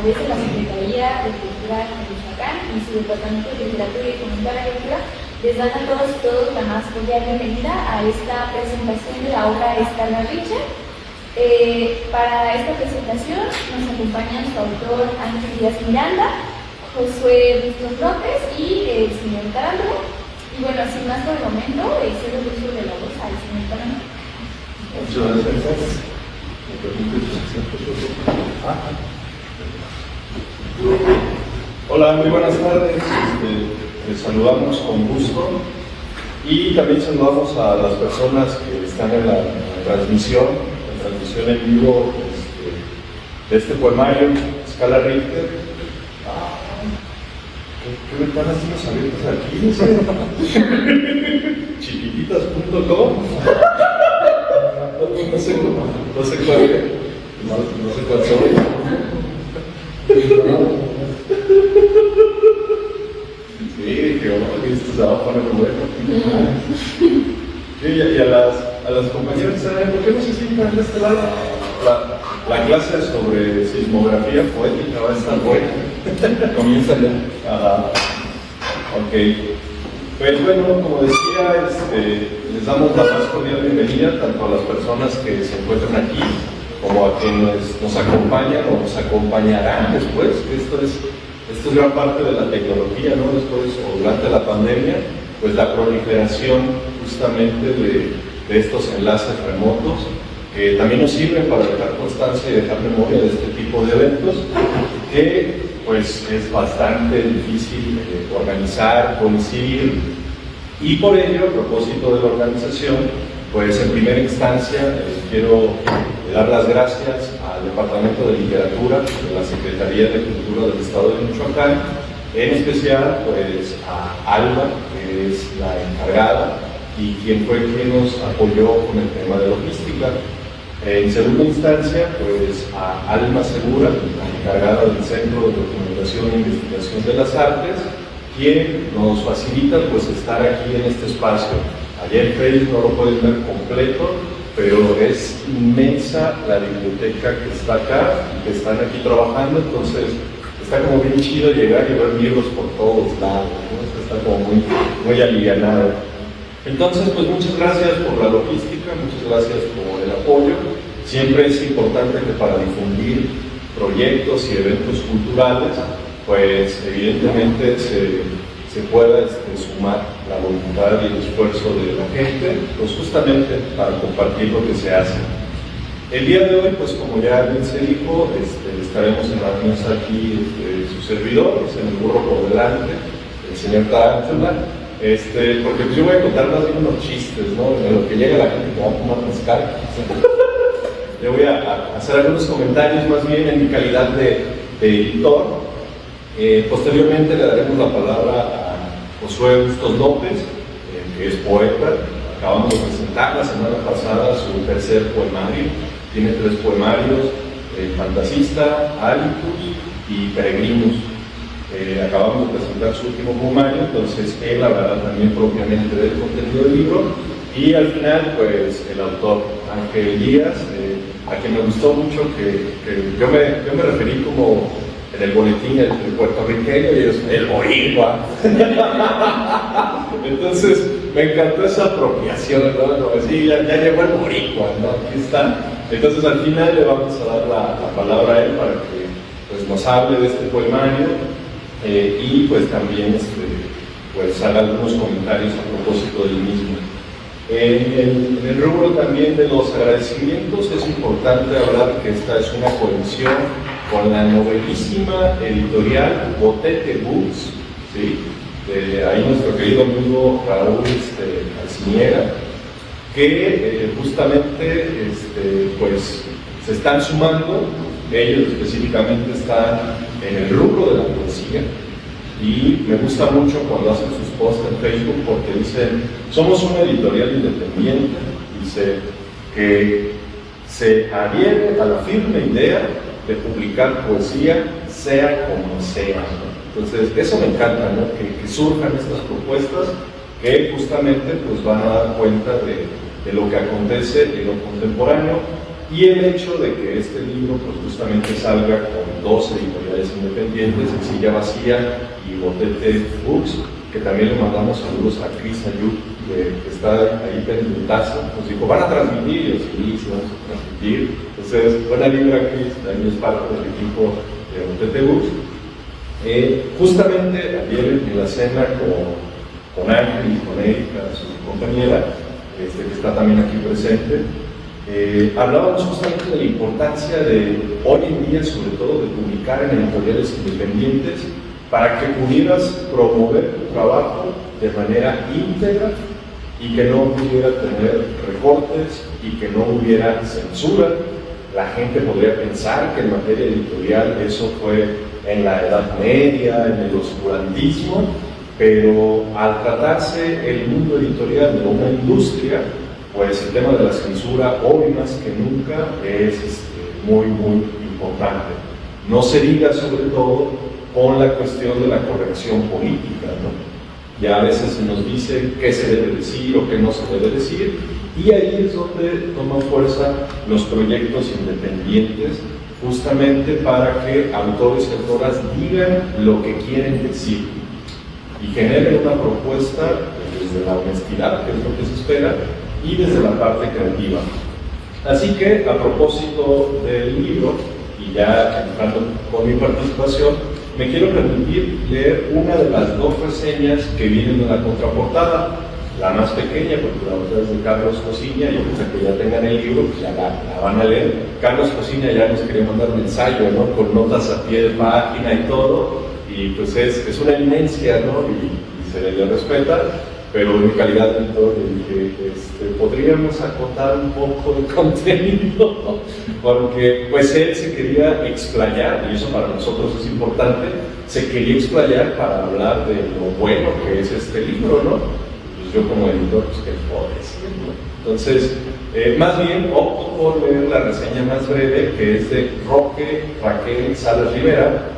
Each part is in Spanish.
través de la Secretaría de Cultura de Michoacán y su Departamento de Literatura y Fomento a la Lectura, les dan a todos la más cordial bienvenida a esta presentación de la obra Escala Richter. Para esta presentación nos acompañan su autor Ángel Díaz Miranda, Josué Bustos López y el señor Tarántula. Y bueno, sin más por el momento, cedo el uso de la voz al señor Tarántula. Muchas gracias. Hola, muy buenas tardes. Les saludamos con gusto y también saludamos a las personas que están en la transmisión en vivo de este poemario, Escala Richter. ¿Qué ventanas tienes abiertas aquí? Chiquititas.com. No sé cuál soy. Sí, que esto se va a poner bueno. Y a las compañeras, ¿por qué no se sientan de este lado? La clase sobre sismografía poética va a estar buena. Comienza ya. Ok. Pues bueno, como decía, les damos la más cordial bienvenida tanto a las personas que se encuentran aquí como a quienes nos acompañan o nos acompañarán después. Esto es gran parte de la tecnología, ¿no? Después o durante la pandemia, pues la proliferación justamente de estos enlaces remotos que también nos sirven para dejar constancia y dejar memoria de este tipo de eventos que pues es bastante difícil organizar, coincidir, y por ello, a propósito de la organización, pues en primera instancia quiero dar las gracias al Departamento de Literatura de la Secretaría de Cultura del Estado de Michoacán, en especial pues a Alma, que es la encargada y quien nos apoyó con el tema de logística. En segunda instancia, pues a Alma Segura, la encargada del Centro de Documentación e Investigación de las Artes, quien nos facilita pues estar aquí en este espacio. Allá en Facebook no lo pueden ver completo, pero es inmensa la biblioteca que está acá y que están aquí trabajando, entonces está como bien chido llegar y ver libros por todos lados, ¿no? Está como muy alivianado. Entonces, pues muchas gracias por la logística, muchas gracias por el apoyo. Siempre es importante que para difundir proyectos y eventos culturales, pues evidentemente se pueda sumar la voluntad y el esfuerzo de la gente, pues justamente para compartir lo que se hace. El día de hoy, pues como ya bien se dijo, estaremos en la mesa aquí su servidor, es el burro por delante, el señor Tarántula. Porque pues yo voy a contar más bien unos chistes, ¿no? En lo que llega la gente que va a tomar mezcal. Le voy a hacer algunos comentarios más bien en mi calidad de editor. Posteriormente le daremos la palabra a Josué Bustos López, que es poeta. Acabamos de presentar la semana pasada su tercer poemario. Tiene 3 poemarios: Fantasista, Hábitus y Peregrinos. Acabamos de presentar su último poemario, entonces él hablará también propiamente del contenido del libro, y al final pues el autor Ángel Díaz, a quien me gustó mucho que yo me referí como en el boletín el puertorriqueño y ellos el boricua. Entonces me encantó esa apropiación, ¿no? Como decir, ya llegó el boricua, ¿no? Aquí está. Entonces al final le vamos a dar la palabra a él para que pues nos hable de este poemario. Y pues también pues haga algunos comentarios a propósito del mismo. En el rubro también de los agradecimientos es importante hablar que esta es una colección con la novelísima editorial Botete Books, ¿sí? Ahí nuestro querido amigo Raúl Alciniega, que justamente pues se están sumando. Ellos específicamente están en el rubro de la poesía y me gusta mucho cuando hacen sus posts en Facebook porque dicen: somos una editorial independiente, dice que se adhiere a la firme idea de publicar poesía sea como sea, ¿no? Entonces eso me encanta, ¿no? que surjan estas propuestas que justamente pues van a dar cuenta de lo que acontece en lo contemporáneo. y el hecho de que este libro pues justamente salga con 2 editoriales independientes, Silla Vacía y Botete Books, que también le mandamos saludos a Cris Ayub, que está ahí pendientazo, nos dijo, ¿van a transmitir? Y yo, sí, vamos a transmitir. Entonces, buena vibra, Cris, también es parte del equipo de Botete Books. Justamente ayer en la cena con Ángel y con Erika, su compañera, que está también aquí presente, hablábamos justamente de la importancia de, hoy en día sobre todo, de publicar en editoriales independientes para que pudieras promover tu trabajo de manera íntegra y que no pudiera tener recortes y que no hubiera censura. La gente podría pensar que en materia editorial eso fue en la Edad Media, en el oscurantismo, pero al tratarse el mundo editorial de una industria, pues el tema de la censura hoy más que nunca es muy, muy importante. No se diga sobre todo con la cuestión de la corrección política, ¿no? Ya a veces se nos dice qué se debe decir o qué no se debe decir, y ahí es donde toman fuerza los proyectos independientes, justamente para que autores y autoras digan lo que quieren decir y generen una propuesta desde la honestidad, que es lo que se espera, y desde la parte creativa. Así que, a propósito del libro, y ya entrando con mi participación, me quiero permitir leer una de las 2 reseñas que vienen en la contraportada, la más pequeña, porque la otra es de Carlos Cosiña, y ahorita que ya tengan el libro, pues ya la van a leer. Carlos Cosiña ya nos quería mandar un ensayo, ¿no? Con notas a pie de página y todo, y pues es una eminencia, ¿no? Y se le respeta, pero en mi calidad de editor le dije, podríamos acotar un poco de contenido, porque pues él se quería explayar, y eso para nosotros es importante, se quería explayar para hablar de lo bueno que es este libro, ¿no? Pues yo como editor, pues qué puedo decir, ¿no? Entonces, más bien opto por leer la reseña más breve, que es de Roque Raquel Salas Rivera,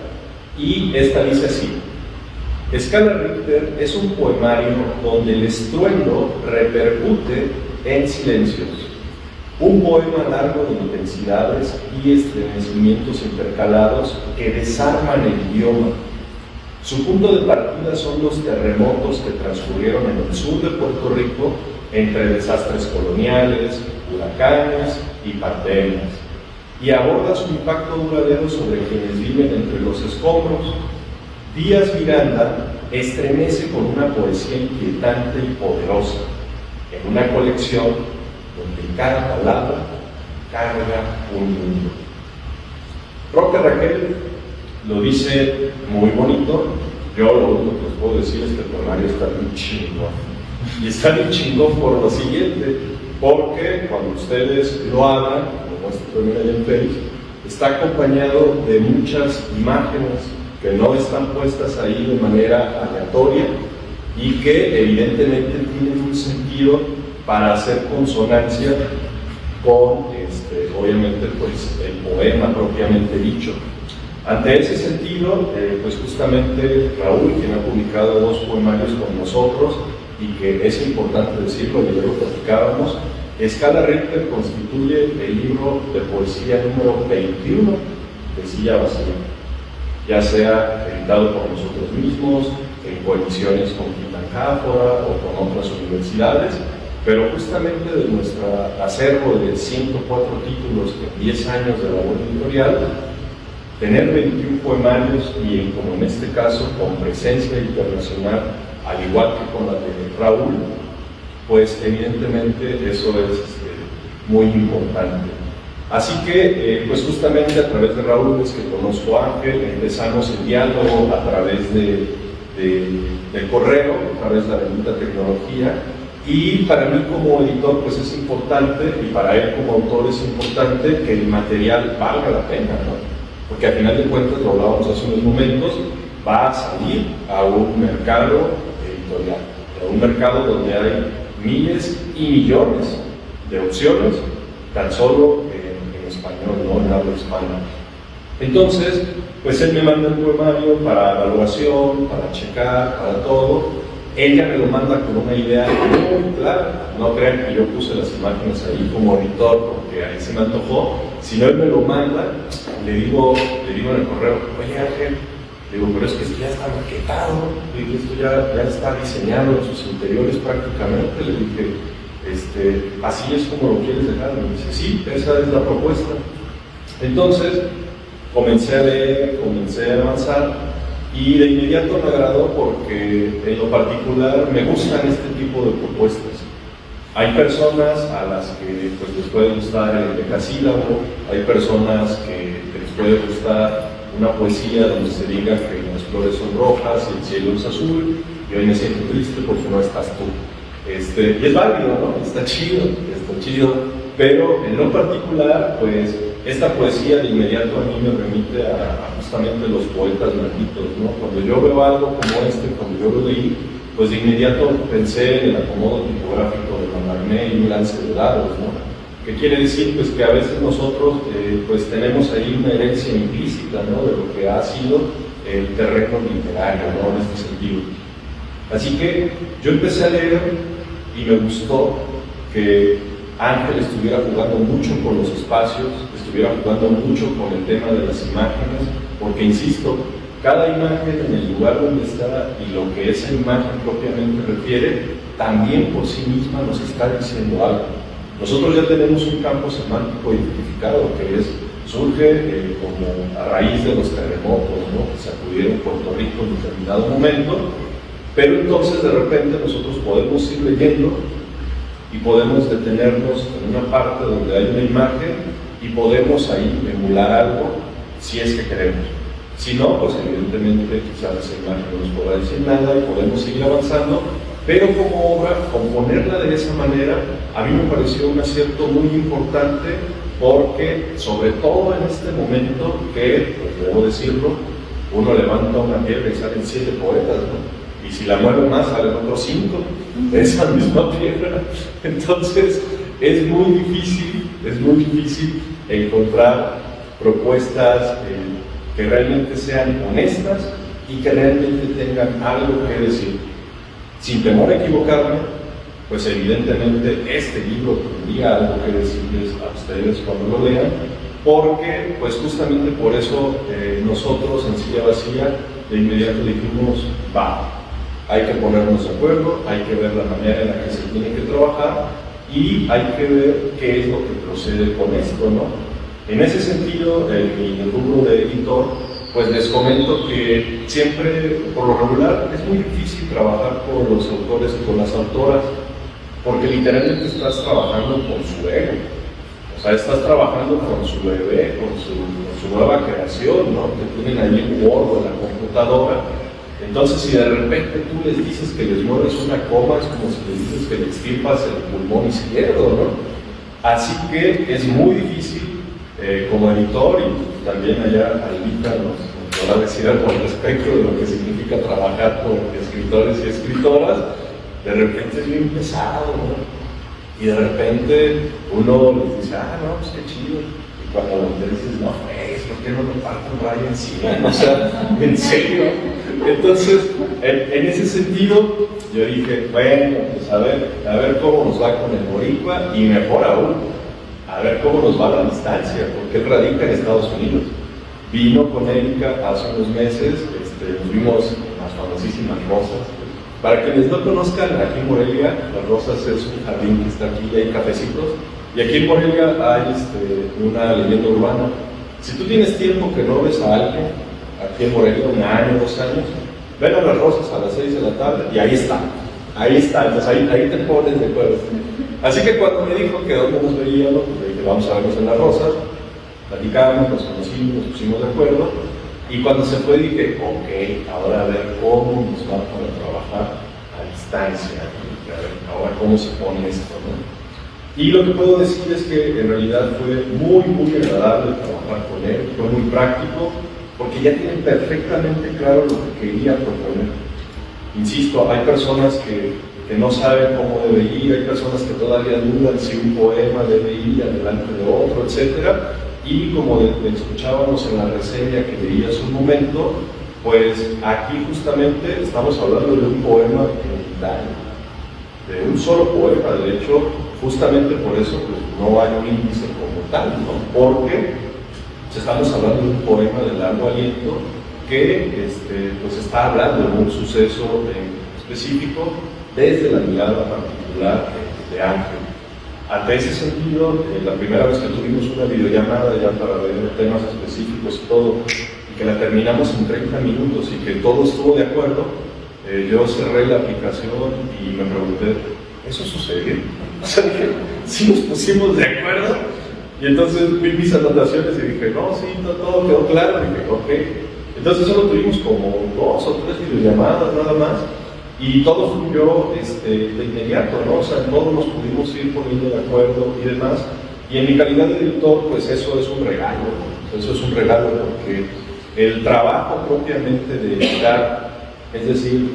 y esta dice así: Escala Richter es un poemario donde el estruendo repercute en silencios. Un poema largo de intensidades y estremecimientos intercalados que desarman el idioma. Su punto de partida son los terremotos que transcurrieron en el sur de Puerto Rico entre desastres coloniales, huracanes y pandemias, y aborda su impacto duradero sobre quienes viven entre los escombros. Díaz Miranda estremece con una poesía inquietante y poderosa, en una colección donde cada palabra carga un mundo. Roque Raquel lo dice muy bonito. Yo lo único que les puedo decir es que el poemario está muy chingón. Y está muy chingón por lo siguiente, porque cuando ustedes lo abran, como este también hay en Facebook, está acompañado de muchas imágenes que no están puestas ahí de manera aleatoria y que evidentemente tienen un sentido para hacer consonancia con, obviamente, pues, el poema propiamente dicho. Ante ese sentido, pues justamente Raúl, quien ha publicado 2 poemarios con nosotros, y que es importante decirlo, y ya lo platicábamos, Escala Richter constituye el libro de poesía número 21 de Silla Vacía, ya sea editado por nosotros mismos, en coediciones con Quintancáfora o con otras universidades, pero justamente de nuestro acervo de 104 títulos en 10 años de labor editorial, tener 21 poemarios y, como en este caso, con presencia internacional, al igual que con la de Raúl, pues evidentemente eso es muy importante. Así que, pues justamente a través de Raúl es que conozco a Ángel, empezamos el diálogo a través del correo, a través de la bendita tecnología, y para mí como editor pues es importante, y para él como autor es importante que el material valga la pena, ¿no? Porque al final de cuentas, lo hablábamos hace unos momentos, va a salir a un mercado editorial, a un mercado donde hay miles y millones de opciones, tan solo en español, no en habla hispana. Entonces, pues él me manda el poemario para evaluación, para checar, para todo, ella me lo manda con una idea muy clara. No crean que yo puse las imágenes ahí como editor porque ahí se me antojó, sino él me lo manda, le digo en el correo, oye Ángel, le digo, pero es que esto ya está maquetado, le digo, esto ya está diseñado en sus interiores prácticamente, le dije, así es como lo quieres dejar. Me dice, sí, esa es la propuesta. Entonces comencé a leer, comencé a avanzar y de inmediato me agradó porque en lo particular me gustan este tipo de propuestas. Hay personas a las que pues, les puede gustar el decasílabo, hay personas que les puede gustar una poesía donde se diga que las flores son rojas y el cielo es azul, y hoy me siento triste porque no estás tú. Y es válido, ¿no? Está chido, pero en lo particular, pues, esta poesía de inmediato a mí me remite a justamente los poetas malditos, ¿no? Cuando yo veo algo como cuando yo lo leí, pues de inmediato pensé en el acomodo tipográfico de Mamarmé y un lance de dados, ¿no? ¿Qué quiere decir? Pues que a veces nosotros pues tenemos ahí una herencia implícita, ¿no? De lo que ha sido el terreno literario, ¿no? En este sentido. Así que yo empecé a leer y me gustó que Ángel estuviera jugando mucho con los espacios, estuviera jugando mucho con el tema de las imágenes, porque insisto, cada imagen en el lugar donde está y lo que esa imagen propiamente refiere, también por sí misma nos está diciendo algo. Nosotros ya tenemos un campo semántico identificado que surge como a raíz de los terremotos, ¿no? Que sacudieron Puerto Rico en determinado momento, pero entonces de repente nosotros podemos ir leyendo y podemos detenernos en una parte donde hay una imagen y podemos ahí emular algo si es que queremos. Si no, pues evidentemente quizás esa imagen no nos podrá decir nada y podemos seguir avanzando, pero como obra, componerla de esa manera, a mí me pareció un acierto muy importante porque, sobre todo en este momento que, pues debo decirlo, uno levanta una piedra y salen 7 poetas, ¿no? Y si la mueve más, salen otros 5 de esa misma piedra. Entonces, es muy difícil encontrar propuestas que realmente sean honestas y que realmente tengan algo que decir. Sin temor a equivocarme, pues evidentemente este libro tendría algo que decirles a ustedes cuando lo lean, porque pues justamente por eso nosotros en Silla Vacía de inmediato dijimos, hay que ponernos de acuerdo, hay que ver la manera en la que se tiene que trabajar y hay que ver qué es lo que procede con esto, ¿no? En ese sentido, en mi rubro de editor, pues les comento que siempre, por lo regular, es muy difícil trabajar con los autores y con las autoras, porque literalmente estás trabajando con su ego. O sea, estás trabajando con su bebé, con su nueva creación, ¿no? Que tienen ahí en Word o en la computadora. Entonces, si de repente tú les dices que les mueves una coma, es como si les dices que le extirpas el pulmón izquierdo, ¿no? Así que es muy difícil, como editor, y también allá Alvita nos podrá decir algo al respecto de lo que significa trabajar con escritores y escritoras, de repente es bien pesado, ¿no? Y de repente uno les dice, no, pues qué chido. Y cuando le dices, no, pues, ¿por qué no me parto un rayo encima? O sea, en serio. Entonces, en ese sentido, yo dije, bueno, pues a ver cómo nos va con el boricua, y mejor aún, a ver cómo nos va a la distancia, porque él radica en Estados Unidos. Vino con Erika hace unos meses, nos vimos las famosísimas Rosas. Para quienes no conozcan, aquí en Morelia, Las Rosas es un jardín que está aquí y hay cafecitos, y aquí en Morelia hay una leyenda urbana. Si tú tienes tiempo que no ves a alguien, aquí en Morelia, 1 año, 2 años, ven a Las Rosas a las 6 de la tarde y ahí está, entonces ahí te pones de acuerdo. Así que cuando me dijo que dónde nos veíamos, pues le dije, vamos a vernos en Las Rosas, platicamos, nos conocimos, nos pusimos de acuerdo, y cuando se fue dije, ok, ahora a ver cómo nos va a trabajar a distancia, y a ver ahora cómo se pone esto, ¿no? Y lo que puedo decir es que en realidad fue muy agradable trabajar con él, fue muy práctico, porque ya tienen perfectamente claro lo que quería proponer. Insisto, hay personas que no saben cómo debe ir, hay personas que todavía dudan si un poema debe ir adelante de otro, etc. Y como escuchábamos en la reseña que leí hace un momento, Pues aquí justamente estamos hablando de un poema unitario, de un solo poema. De hecho, justamente por eso pues, no hay un índice como tal, ¿no? Porque estamos hablando de un poema de largo aliento que pues está hablando de un suceso específico desde la mirada particular de Ángel. Ante ese sentido, la primera vez que tuvimos una videollamada ya para ver temas específicos y todo, y que la terminamos en 30 minutos y que todo estuvo de acuerdo, yo cerré la aplicación y me pregunté, ¿eso sucedió? O sea, dije, sí nos pusimos de acuerdo. Y entonces vi mis anotaciones y dije, no, sí, todo quedó claro. Y dije, ok. Entonces solo tuvimos como 2 o 3 videollamadas nada más. Y todo fluyó de inmediato, ¿no? O sea, todos nos pudimos ir poniendo de acuerdo y demás. Y en mi calidad de director, pues eso es un regalo, ¿no? Eso es un regalo porque el trabajo propiamente de editar, es decir,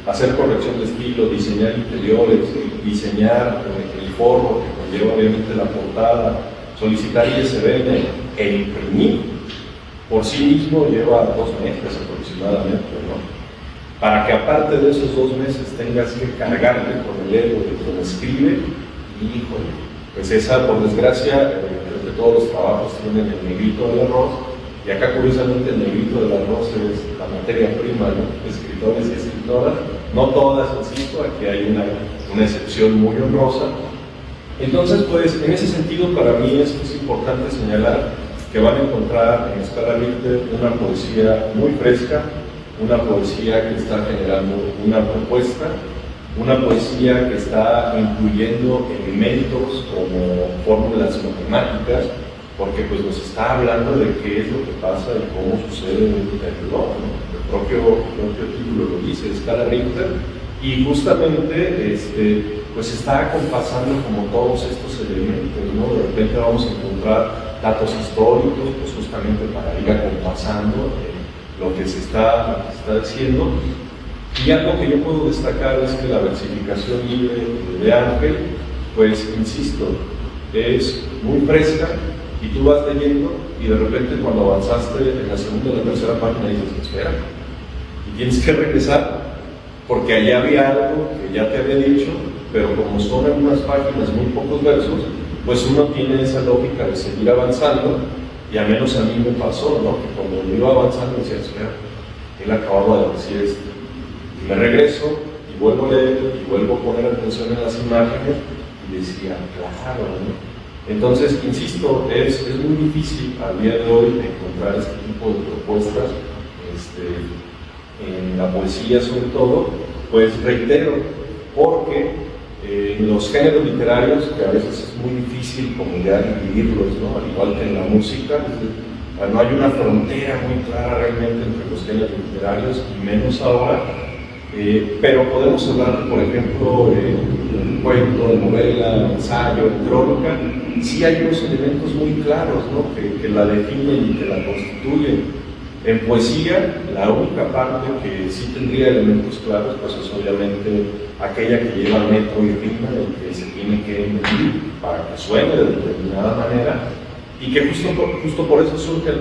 hacer corrección de estilo, diseñar interiores, diseñar el forro que conlleva obviamente la portada, solicitar ISBN e imprimir, por sí mismo lleva 2 meses aproximadamente, ¿no? Para que aparte de esos 2 meses tengas que cargarte con el ego de quien escribe, híjole, pues esa, por desgracia, creo que todos los trabajos tienen el negrito del arroz, y acá curiosamente el negrito del arroz es la materia prima, ¿no? Escritores y escritoras, no todas, insisto, aquí hay una excepción muy honrosa. Entonces, pues, en ese sentido, para mí es importante señalar que van a encontrar en Scala Richter una poesía muy fresca, una poesía que está generando una propuesta, una poesía que está incluyendo elementos como fórmulas matemáticas, porque pues nos está hablando de qué es lo que pasa y cómo sucede en el reloj, ¿no? El propio título lo dice, Scala Richter, y justamente pues está acompasando como todos estos elementos, ¿no? De repente vamos a encontrar datos históricos, pues justamente para ir acompasando lo que se está diciendo. Y algo que yo puedo destacar es que la versificación libre de Ángel, pues insisto, es muy fresca y tú vas leyendo y de repente cuando avanzaste en la segunda o la tercera página dices, espera, y tienes que regresar porque allá había algo que ya te había dicho, pero como son algunas páginas, muy pocos versos, pues uno tiene esa lógica de seguir avanzando. Y al menos a mí me pasó, ¿no? Que cuando yo iba avanzando decía, espera, él acababa de decir esto. Y me regreso y vuelvo a leer y vuelvo a poner atención en las imágenes y decía, claro, ¿no? Entonces, insisto, es muy difícil al día de hoy encontrar este tipo de propuestas en la poesía sobre todo, pues reitero, porque en los géneros literarios, que a veces es muy difícil como ya dividirlos, ¿no? Al igual que en la música, no hay una frontera muy clara realmente entre los géneros literarios, y menos ahora, pero podemos hablar, por ejemplo, de un cuento, de novela, de ensayo, de crónica, sí hay unos elementos muy claros, ¿no? que la definen y que la constituyen. En poesía, la única parte que sí tendría elementos claros, pues es obviamente aquella que lleva metro y rima, el que se tiene que medir para que suene de determinada manera, y que justo por eso surge el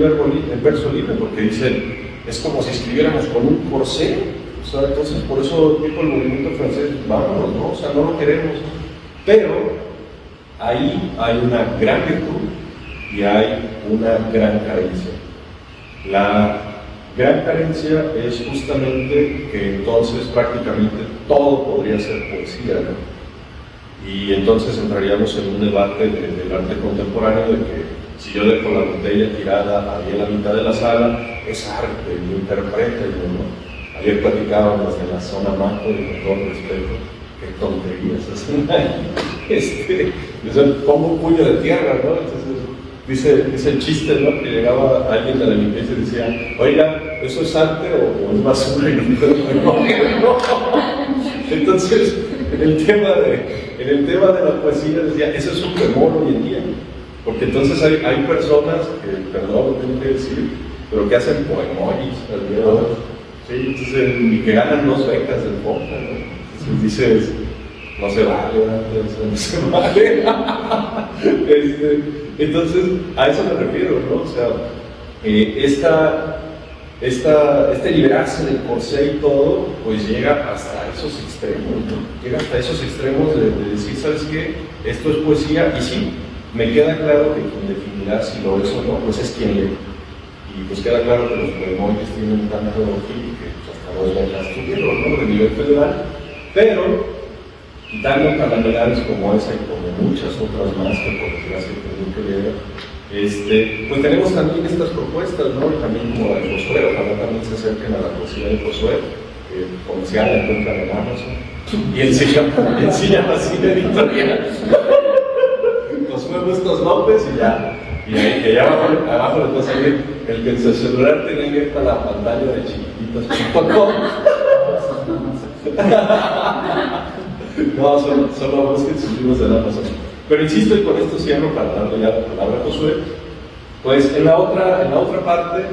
verso libre, porque dice, es como si escribiéramos con un corsé, o sea, entonces por eso dijo el movimiento francés, vámonos, ¿no? O sea, no lo queremos, pero ahí hay una gran virtud y hay una gran carencia. La gran carencia es justamente que entonces prácticamente todo podría ser poesía, ¿no? Y entonces entraríamos en un debate del arte contemporáneo de que si yo dejo la botella tirada ahí en la mitad de la sala, es arte, lo interpreta, ¿no? Ayer platicábamos de la zona macro y con todo respeto, qué tonterías hacen ahí. Pongo un puño de tierra, ¿no? Entonces, dice el chiste, ¿no? Que llegaba alguien de la limpieza y decía, oiga, ¿eso es arte o es basura? Y no. Entonces, en el tema de la poesía decía, eso es un temor hoy en día, porque entonces hay personas que, perdón, lo tengo que decir, pero que hacen poemojis al día de hoy, ¿sí? Entonces, y que ganan 2 becas del FONCA, ¿no? Entonces dices, no se vale, no se vale. Entonces, a eso me refiero, ¿no? O sea, este liberarse del corsé y todo, pues llega hasta esos extremos, ¿no? Llega hasta esos extremos de decir, ¿sabes qué? Esto es poesía, y sí, me queda claro que quien definirá si lo es o no, pues es quien lee. Y pues queda claro que los poemoides tienen tanto fin que pues, hasta los becas tuvieron, ¿no? De nivel federal, pero quitando calamidades como esa y como muchas otras más que por desgracia tengo que leer, pues tenemos también estas propuestas, ¿no? Y también como la de Josué, ojalá también se acerquen a la poesía de Josué, que comercial la encuentran en Amazon, y enseñan así de editorial. Josué Bustos López y ya. Y ahí, que ya abajo les va a salir el que en su celular tiene abierta la pantalla de chiquititas.com. No, solo busquen sus libros de Amazon. Pero insisto, y con esto cierro para darle ya la palabra a Josué, pues en la otra parte,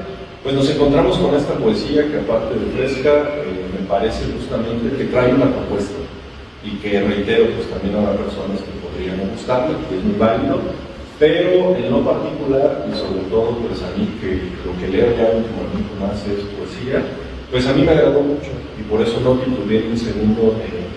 pues nos encontramos con esta poesía que aparte de fresca, me parece justamente que trae una propuesta y que reitero, pues también habrá personas que podrían no gustarle, que es muy válido, pero en lo particular y sobre todo pues a mí que lo que leo ya últimamente más es poesía, pues a mí me agradó mucho y por eso no titulé un segundo en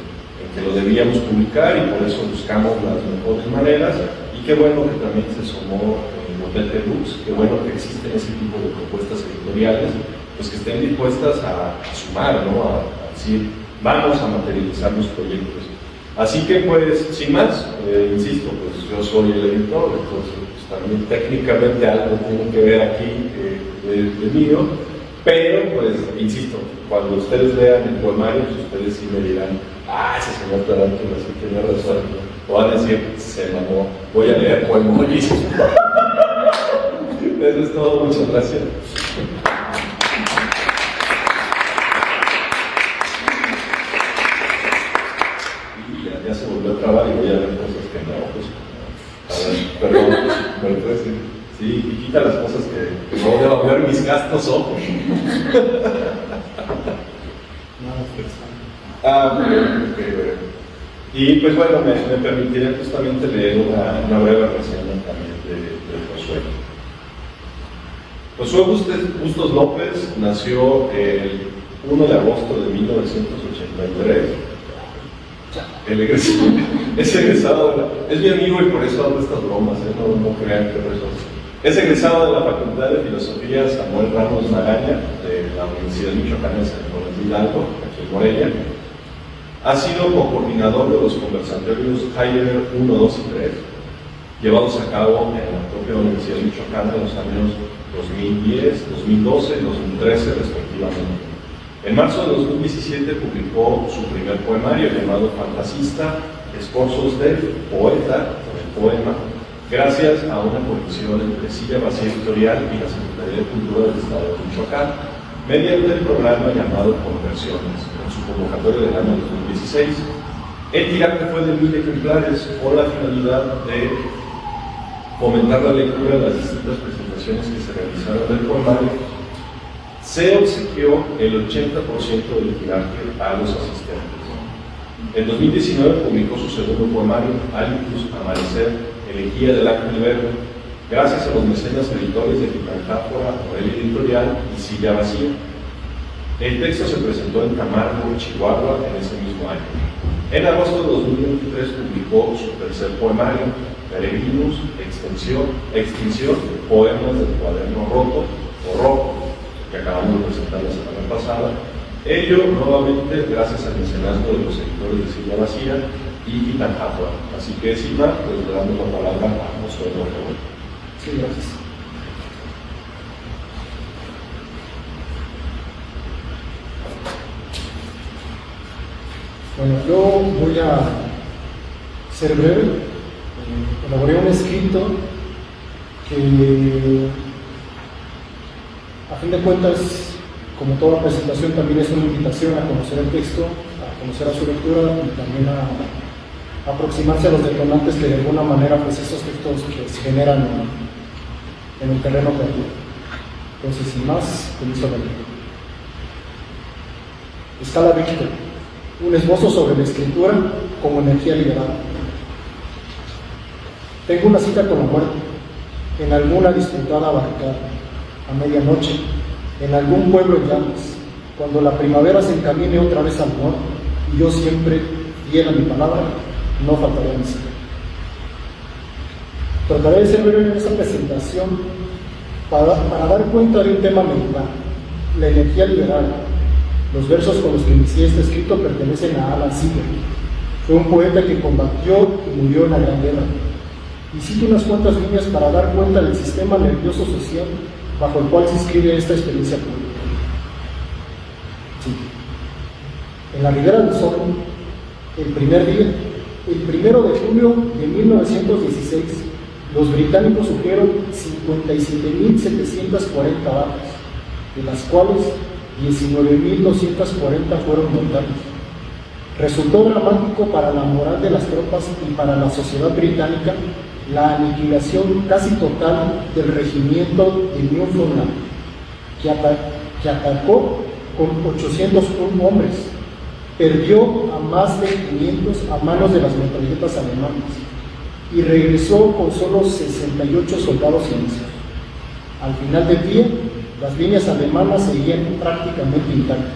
que lo debíamos publicar y por eso buscamos las mejores maneras y qué bueno que también se sumó Lopete Books, qué bueno que existen ese tipo de propuestas editoriales, pues que estén dispuestas a sumar, ¿no? A decir, vamos a materializar los proyectos. Así que pues, sin más, insisto, pues yo soy el editor, entonces pues, también técnicamente algo tiene que ver aquí de mío, pero pues, insisto, cuando ustedes vean el poemario, pues ustedes sí me dirán, ese señor Tarántula sí tiene razón, o van a decir, se mamó, voy a leer poemollis. Eso es todo, muchas gracias. Ya se volvió a trabar y voy a ver cosas que no, pues, a ver, perdón, pero pues, sí, y quita las cosas que no debo ver mis gastos ojos. Okay. Y pues bueno, me permitiré justamente leer una breve reseña también de Josué. Josué Bustos López nació el 1 de agosto de 1983. Es egresado, es mi amigo y por eso hago estas bromas, no crean que eso. Es egresado de la Facultad de Filosofía Samuel Ramos Magaña de la Universidad Michoacana de San Nicolás de Hidalgo, aquí en Morelia. Ha sido co-coordinador de los conversatorios Heidegger 1, 2 y 3, llevados a cabo en la propia Universidad Michoacana en los años 2010, 2012 y 2013 respectivamente. En marzo de 2017 publicó su primer poemario llamado Fantasista, Escorzos del Poeta, el poema, gracias a una colección entre Silla Vacía Editorial y la Secretaría de Cultura del Estado de Michoacán, mediante el programa llamado Conversiones, en su convocatoria del año 2016. El tiraje fue de 1000 ejemplares con la finalidad de fomentar la lectura de las distintas presentaciones que se realizaron del poemario. Se obsequió el 80% del tiraje a los asistentes. En 2019 publicó su segundo poemario, Alitus Amanecer, Elegía del Ángel Verde, gracias a los mecenas editores de Titantáfora, Morelia Editorial y Silla Vacía. El texto se presentó en Camargo, Chihuahua, en ese mismo año. En agosto de 2023 publicó su tercer poemario, Peregrinus, Extinción, Poemas del Cuaderno Roto o Rojo, que acabamos de presentar la semana pasada. Ello nuevamente gracias al mecenazgo de los editores de Silla Vacía y Titantáfora. Así que sin más, pues le damos la palabra a Josué López. Sí, gracias. Bueno, yo voy a ser breve. Elaboré un escrito que, a fin de cuentas, como toda presentación, también es una invitación a conocer el texto, a conocer a su lectura y también a aproximarse a los detonantes que de alguna manera, pues esos textos que se generan en el terreno perdido. Entonces, sin más, comienzo la lectura. Escala Richter. Un esbozo sobre la escritura como energía liberada. Tengo una cita con la muerte en alguna disputada barricada. A medianoche, en algún pueblo en llamas, cuando la primavera se encamine otra vez al norte, y yo siempre, fiel a mi palabra, no faltaré a mi cita. Trataré de ser breve en esta presentación para dar cuenta de un tema mexicano, la energía liberal. Los versos con los que inicié este escrito pertenecen a Alan Seeger. Fue un poeta que combatió y murió en la Gran Guerra. Y cito unas cuantas líneas para dar cuenta del sistema nervioso social bajo el cual se inscribe esta experiencia pública. Sí. En la Ribera del Sol, el primer día, el 1 de julio de 1916, los británicos sufrieron 57.740 bajas, de las cuales 19.240 fueron mortales. Resultó dramático para la moral de las tropas y para la sociedad británica la aniquilación casi total del regimiento de Newfoundland, que atacó con 801 hombres, perdió a más de 500 a manos de las metralletas alemanas y regresó con solo 68 soldados inicios. Al final del día, las líneas alemanas seguían prácticamente intactas.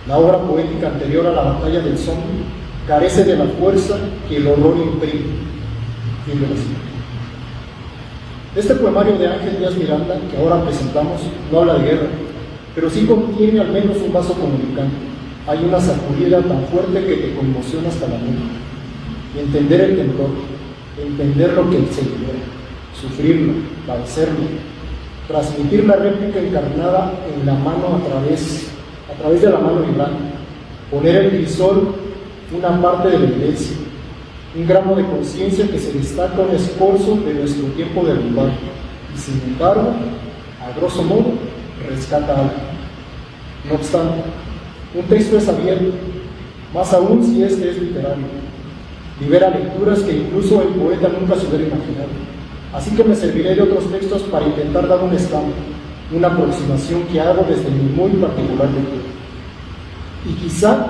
La obra poética anterior a la batalla del Somme carece de la fuerza que el horror imprime. Fin de la cita. Este poemario de Ángel Díaz Miranda, que ahora presentamos, no habla de guerra, pero sí contiene al menos un vaso comunicante. Hay una sacudida tan fuerte que te conmociona hasta la mente. Entender el temblor, entender lo que se libera, sufrirlo, padecerlo, transmitir la réplica encarnada en la mano a través de la mano vibrante, poner el crisol una parte de la evidencia, un gramo de conciencia que se destaca un esfuerzo de nuestro tiempo de derrumbar y sin embargo, a grosso modo, rescata algo. No obstante, un texto es abierto, más aún si este es literario. Libera lecturas que incluso el poeta nunca se hubiera imaginado. Así que me serviré de otros textos para intentar dar un estampo, una aproximación que hago desde mi muy particular lectura. Y quizá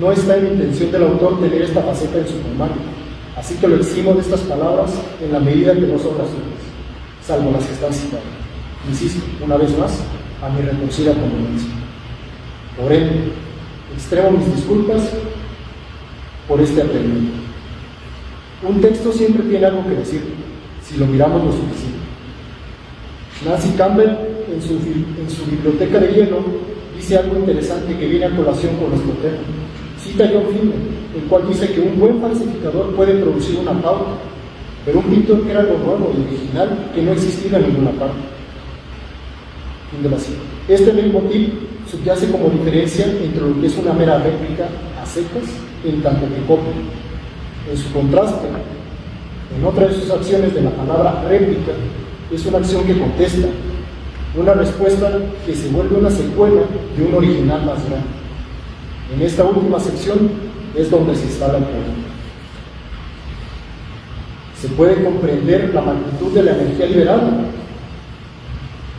no está en la intención del autor tener esta faceta en su poemario, así que lo eximo de estas palabras en la medida que no son las suyas, salvo las que están citadas. Insisto, una vez más, a mi reconocida conveniencia. Por ende, extremo mis disculpas por este atrevimiento. Un texto siempre tiene algo que decir, si lo miramos lo suficiente. Nancy Campbell, en su biblioteca de hielo, dice algo interesante que viene a colación con nuestro tema. Cita a John Finley, el cual dice que un buen falsificador puede producir una pauta, pero un pintor que era algo nuevo y original que no existía en ninguna parte. Fin de la cita. Este leitmotiv subyace como diferencia entre lo que es una mera réplica a secas en tanto que copia. En su contraste, en otra de sus acciones de la palabra réplica, es una acción que contesta, una respuesta que se vuelve una secuela de un original más grande. En esta última sección es donde se instala el poema. ¿Se puede comprender la magnitud de la energía liberada?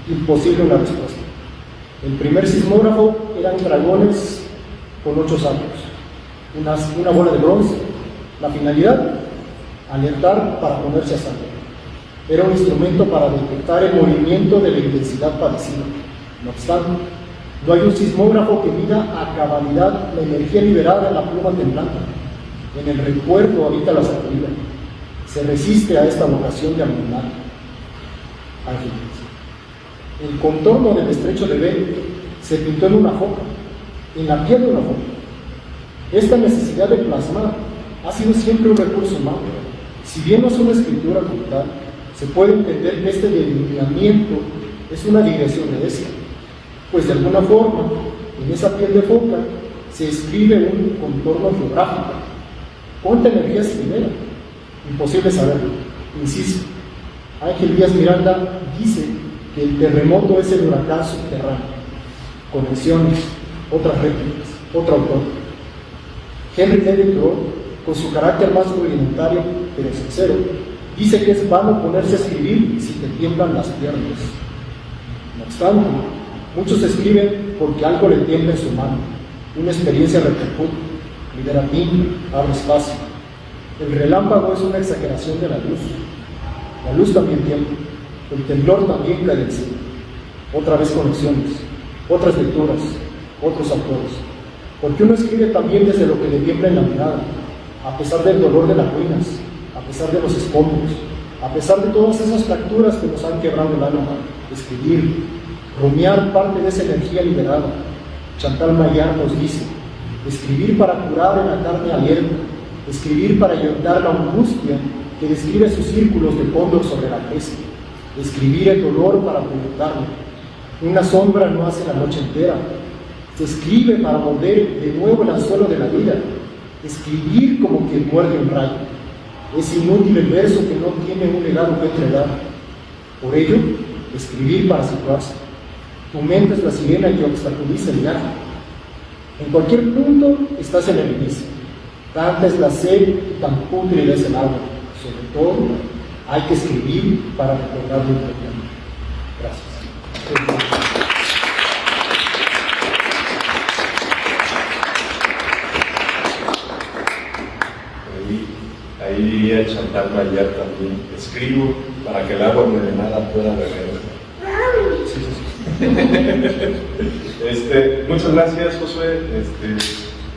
Imposible una respuesta. El primer sismógrafo eran dragones con 8 sacos, una bola de bronce. La finalidad, alertar para ponerse a salvo. Era un instrumento para detectar el movimiento de la intensidad padecida. No obstante, no hay un sismógrafo que mida a cabalidad la energía liberada en la pluma temblante. En el recuerdo habita la sacudida. Se resiste a esta vocación de abandonar. Ángeles. El contorno del estrecho de Bering se pintó en una foca, en la piel de una foca. Esta necesidad de plasmar ha sido siempre un recurso humano. Si bien no es una escritura como tal, se puede entender que este delineamiento es una digresión de esta, pues de alguna forma, en esa piel de foca se escribe un contorno geográfico. ¿Cuánta energía se libera? Imposible saberlo. Insisto, Ángel Díaz Miranda dice que el terremoto es el huracán subterráneo. Conexiones, otras réplicas, otro autor. Henry David Thoreau, con su carácter más rudimentario pero sincero, dice que es vano ponerse a escribir si te tiemblan las piernas. No obstante, muchos escriben porque algo le tiembla en su mano, una experiencia repercute, libera tinta, abre espacio. El relámpago es una exageración de la luz. La luz también tiembla, el temblor también cae del cielo. otra vez conexiones, otras lecturas, otros autores. Porque uno escribe también desde lo que le tiembla en la mirada, a pesar del dolor de las ruinas, a pesar de los escombros, a pesar de todas esas fracturas que nos han quebrado el alma. Escribir, rumiar parte de esa energía liberada. Chantal Maillard nos dice: escribir para curar en la carne abierta, escribir para ayudar la angustia que describe sus círculos de cóndor sobre la cresta, escribir el dolor para proyectarlo. Una sombra no hace la noche entera. Se escribe para morder de nuevo el anzuelo de la vida, escribir como quien muerde un rayo. Es inútil el verso que no tiene un legado que entregar. Por ello, escribir para situarse. Tu mente es la sirena que obstaculiza el viaje. En cualquier punto estás en el inicio. Tanta es la sed y tan pútrida es el agua. Sobre todo, hay que escribir para recordar lo importante. Gracias. Ahí diría Chantal Maillard también: escribo para que el agua envenenada pueda beber. Muchas gracias, Josué.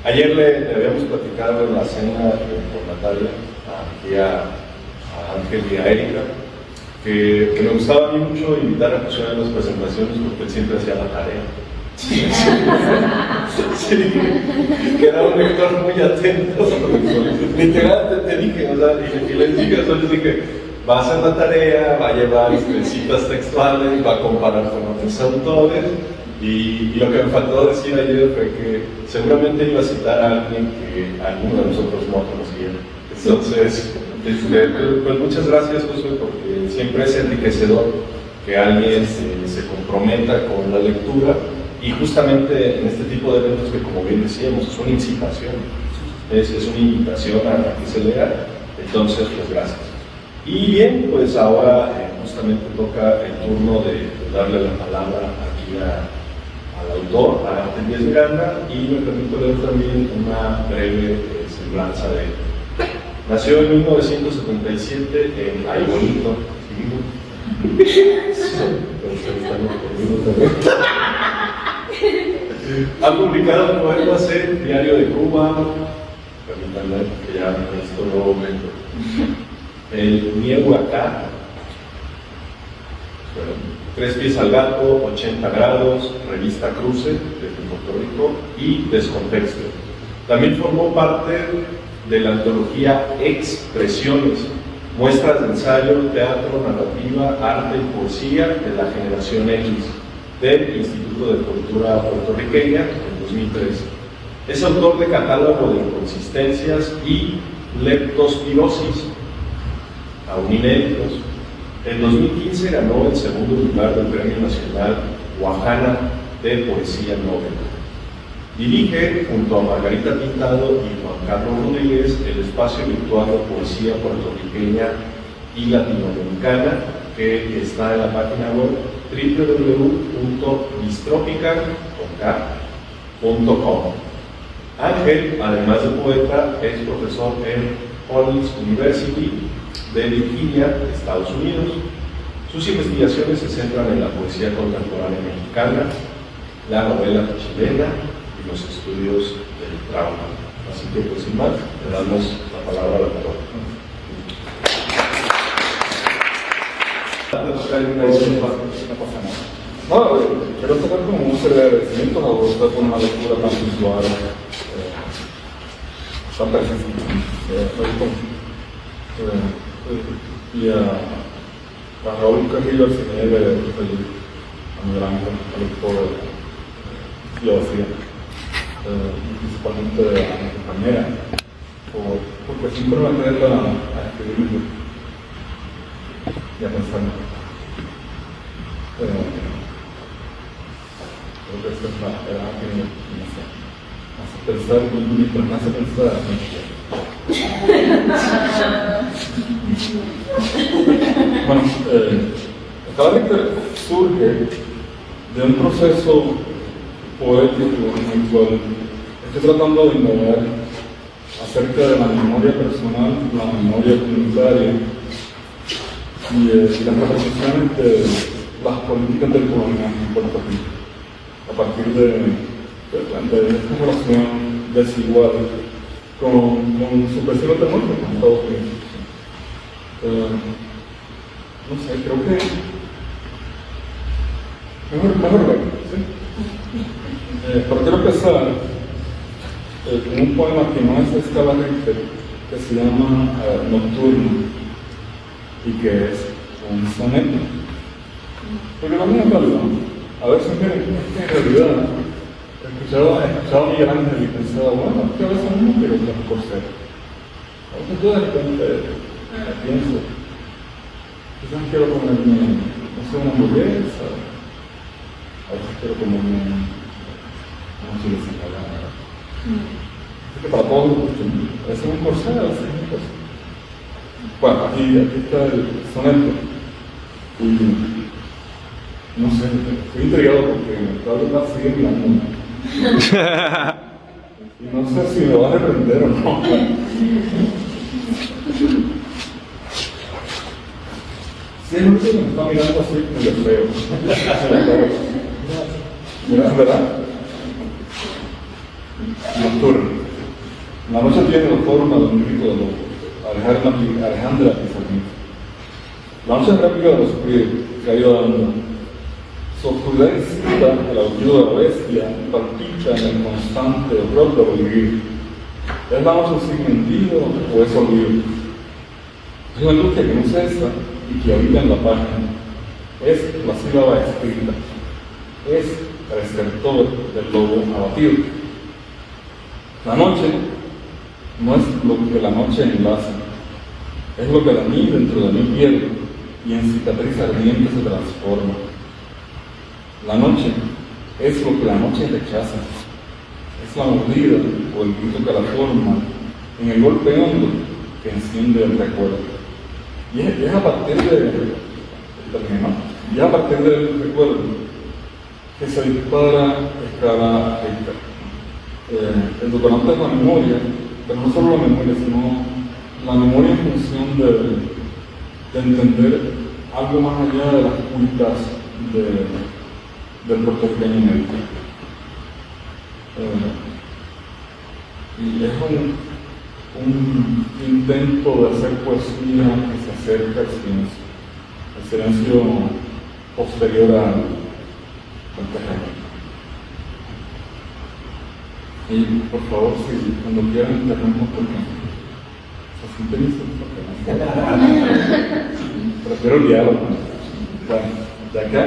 Ayer le habíamos platicado en la cena con Natalia, aquí a Ángel y a Erika, que me gustaba a mí mucho invitar a Josué a las presentaciones porque él siempre hacía la tarea. Sí, que era un lector muy atento. Literal te dije, o sea, y les dije, les dije: va a hacer la tarea, va a llevar citas textuales, va a comparar con otros autores. Y lo que me faltó decir ayer fue que seguramente iba a citar a alguien que alguno de nosotros no conocía. Entonces, pues muchas gracias, Josué, porque siempre es enriquecedor que alguien se comprometa con la lectura. Y justamente en este tipo de eventos que, como bien decíamos, es una incitación, es una invitación a que se lea. Entonces, pues gracias. Y bien, pues ahora justamente toca el turno de darle la palabra aquí al autor, a Artemías Miranda, y me permito leer también una breve semblanza de él. Nació en 1977 en Aybonito. Ha publicado poemas en Diario de Cuba, permítanme que ya esto no aumento, el Niego Acá, 3 pies al gato, 80 grados, Revista Cruce, desde Puerto Rico, y Descontexto. También formó parte de la antología Expresiones, muestras de ensayo, teatro, narrativa, arte y poesía de la generación X, del Instituto de Cultura Puertorriqueña en 2003. Es autor de Catálogo de Inconsistencias y Leptospirosis, aún inéditos. En 2015 ganó el segundo lugar del Premio Nacional Guajana de Poesía Nobel. Dirige, junto a Margarita Pintado y Juan Carlos Rodríguez, el espacio virtual de poesía puertorriqueña y latinoamericana, que está en la página web www.distropica.com. Ángel, además de poeta, es profesor en Collins University de Virginia, Estados Unidos. Sus investigaciones se centran en la poesía contemporánea mexicana, la novela chilena y los estudios del trauma. Así que, pues, sin más, le damos la palabra al autor. No, quiero tocar como una serie de agradecimientos a usted por una lectura tan visual, tan precisa. Y a Raúl Carrillo Arcinel, a Miguel Ángel, al lector Filosofía, y principalmente a mi compañera, porque siempre me atreve a escribir y a pensar. Creo que esta es la edad que me hace pensar, mientras me hace pensar. Bueno, cada lectura surge de un proceso poético en el cual estoy tratando de indagar acerca de la memoria personal, la memoria comunitaria y las representaciones que las políticas del colonialismo en Puerto Rico, a partir de esta relación desigual con sus vecinos del norte, con Estados Unidos. No sé, creo que mejor ver, ¿sí? Pero quiero empezar con un poema que no es de Escala Richter, que se llama Nocturno, y que es un soneto. Porque la mía realidad, a veces miren, en realidad, escuchaba a Miguel Ángel y pensaba, bueno, que a veces no quiero que por ser. A veces yo de repente pienso, quizás quiero comerme, no sé, una hamburguesa, a veces quiero comerme una chile sin calada. Así que para todos los gustos, a veces un corsé, a veces un corsé. Bueno, aquí está el soneto. Y no sé, estoy intrigado porque tal vez sigue mirando. Y no sé si me va a reprender o no. Si es el único que me está mirando así, me veo. ¿Verdad? Nocturno. La noche tiene la forma de un grito de lobo. Alejandra Pizarnik. La noche es réplica de los fríos que ha ido dando. Su oscuridad incita el aullido de la bestia, palpita en el constante horror de vivir. ¿Es la noche sin sentido o es olvido? Es una angustia que no cesa y que habita en la página. Es la sílaba escrita. Es el estertor del lobo abatido. La noche no es lo que la noche enlaza, es lo que de mí dentro de mi piel y en cicatriz ardiente se transforma. La noche es lo que la noche rechaza, es la mordida o el grito que la forma en el golpe hondo que enciende el recuerdo. Y es a partir del recuerdo que se dispara escala Richter. El doctorante es la memoria, pero no solo la memoria, sino la memoria en función de entender algo más allá de las cultas del puertorriqueño medio. Y es un intento de hacer poesía que se acerca al silencio posterior al terreno. Y por favor, si cuando quieran interrumpir porque se sienten insultos. Prefiero el diálogo. Bueno, de acá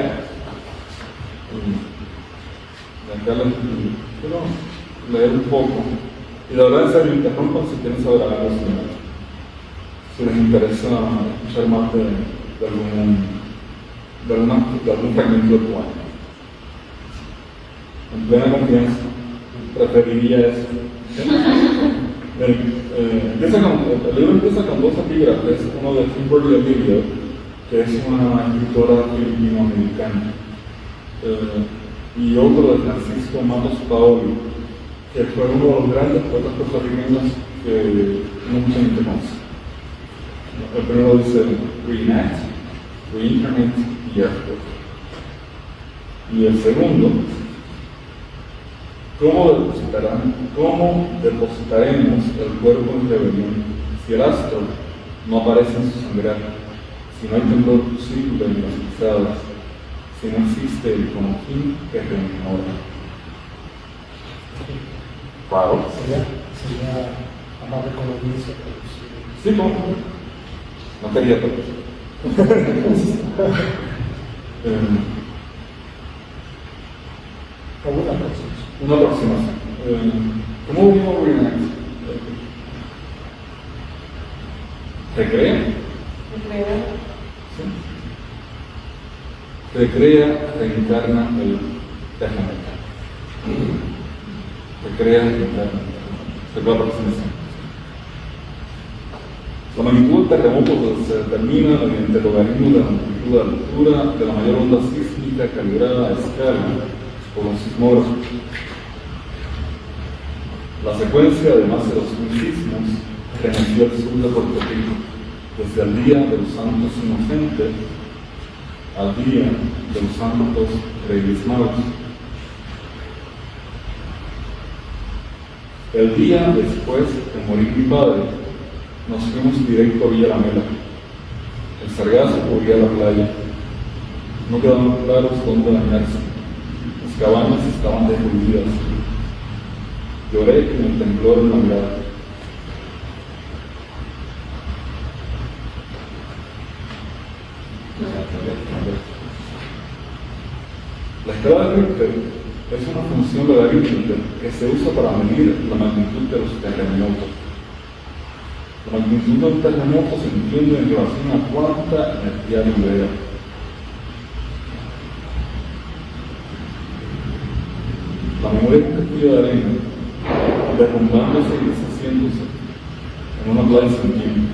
les quiero leer un poco. Y de verdad, en serio, interrumpan si quieren saber algo, si les interesa escuchar más de algún fragmento de poema. En plena confianza. Preferiría eso. El libro empieza con dos epígrafes, uno de Kimberly O'Leary, que es una escritora filipino-americana, y otro de Francisco Matos Paoli, que fue uno de los grandes poetas puertorriqueños que no mucha gente conoce. El primero dice reenact, reincarnate y earthquake. Y el segundo, ¿cómo depositaremos el cuerpo en rebelión si el astro no aparece en su sangrar, si no hay temblor posible en las pisadas, si no existe el confín que reignora? Claro. Sería amable con la audiencia. Sí, ¿cómo? No quería todo. Una aproximación. ¿Cómo vimos Reenact? ¿Recrea? Sí. Recrea, reencarna el Tejameca. Recrea, reencarna. Se va a aproximación. La magnitud del terremoto se determina mediante el logaritmo de la amplitud de altura de la mayor onda sísmica calibrada a escala por un sismógrafo. La secuencia de más de 2.000 sismos reinició el sur de Puerto Rico desde el Día de los Santos Inocentes al día de los santos Reyes Magos. El día después de morir mi padre, nos fuimos directo a Villa La Mela. El sargazo cubría la playa. No quedaban claros dónde bañarse. Las cabañas estaban derruidas. Lloré con el temblor en la mirada. La escala de Richter es una función logarítmica que se usa para medir la magnitud de los terremotos. La magnitud de un terremoto se entiende en relación a cuánta energía libera. La memoria de un castillo de arena, derrumbándose y deshaciéndose en una playa sin tiempo.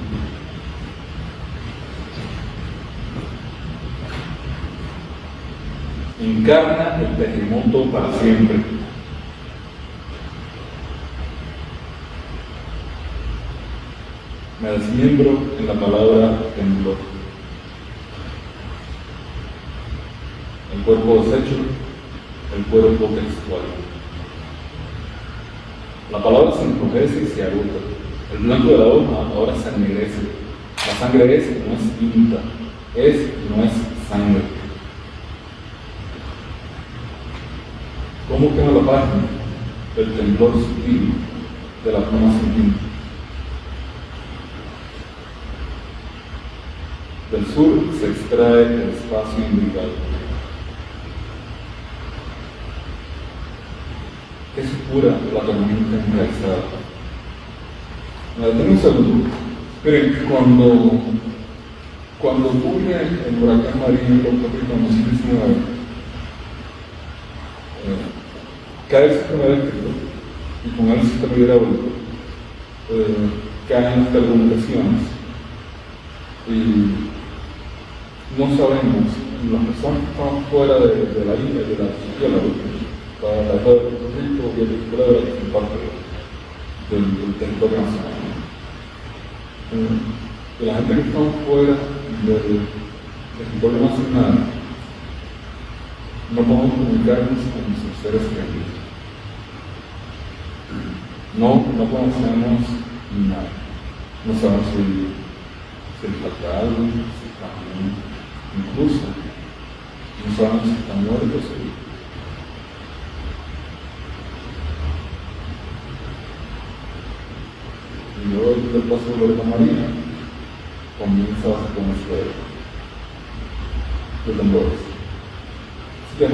Encarna el terremoto para siempre. Me desmiembro en la palabra temblor. El cuerpo deshecho, el cuerpo textual. La palabra se enrojece y se agota. El blanco de la hoja ahora se ennegrece. La sangre es y no es tinta, es y no es sangre. ¿Cómo quema la página? El temblor sutil de la pluma sin tinta. Del sur se extrae el espacio imbricado. ¿Qué supura la tormenta enraizada? Me detengo un segundo. Miren, cuando ocurre el huracán María en Puerto Rico en 2019, cae el sistema eléctrico y con el sistema hidráulico caen las telecomunicaciones y no sabemos, las personas que están fuera de la isla, de la archipiélago, para la isla de Puerto Rico y el fuera de la parte del territorio nacional. De la gente que está fuera del territorio nacional, no podemos comunicarnos con nuestros seres queridos. No conocemos nada. No sabemos si le falta algo, si está bien, incluso no sabemos si está muerto o si. Y luego del paso de Loreta Marina comienza a hacer con de tambores. Así que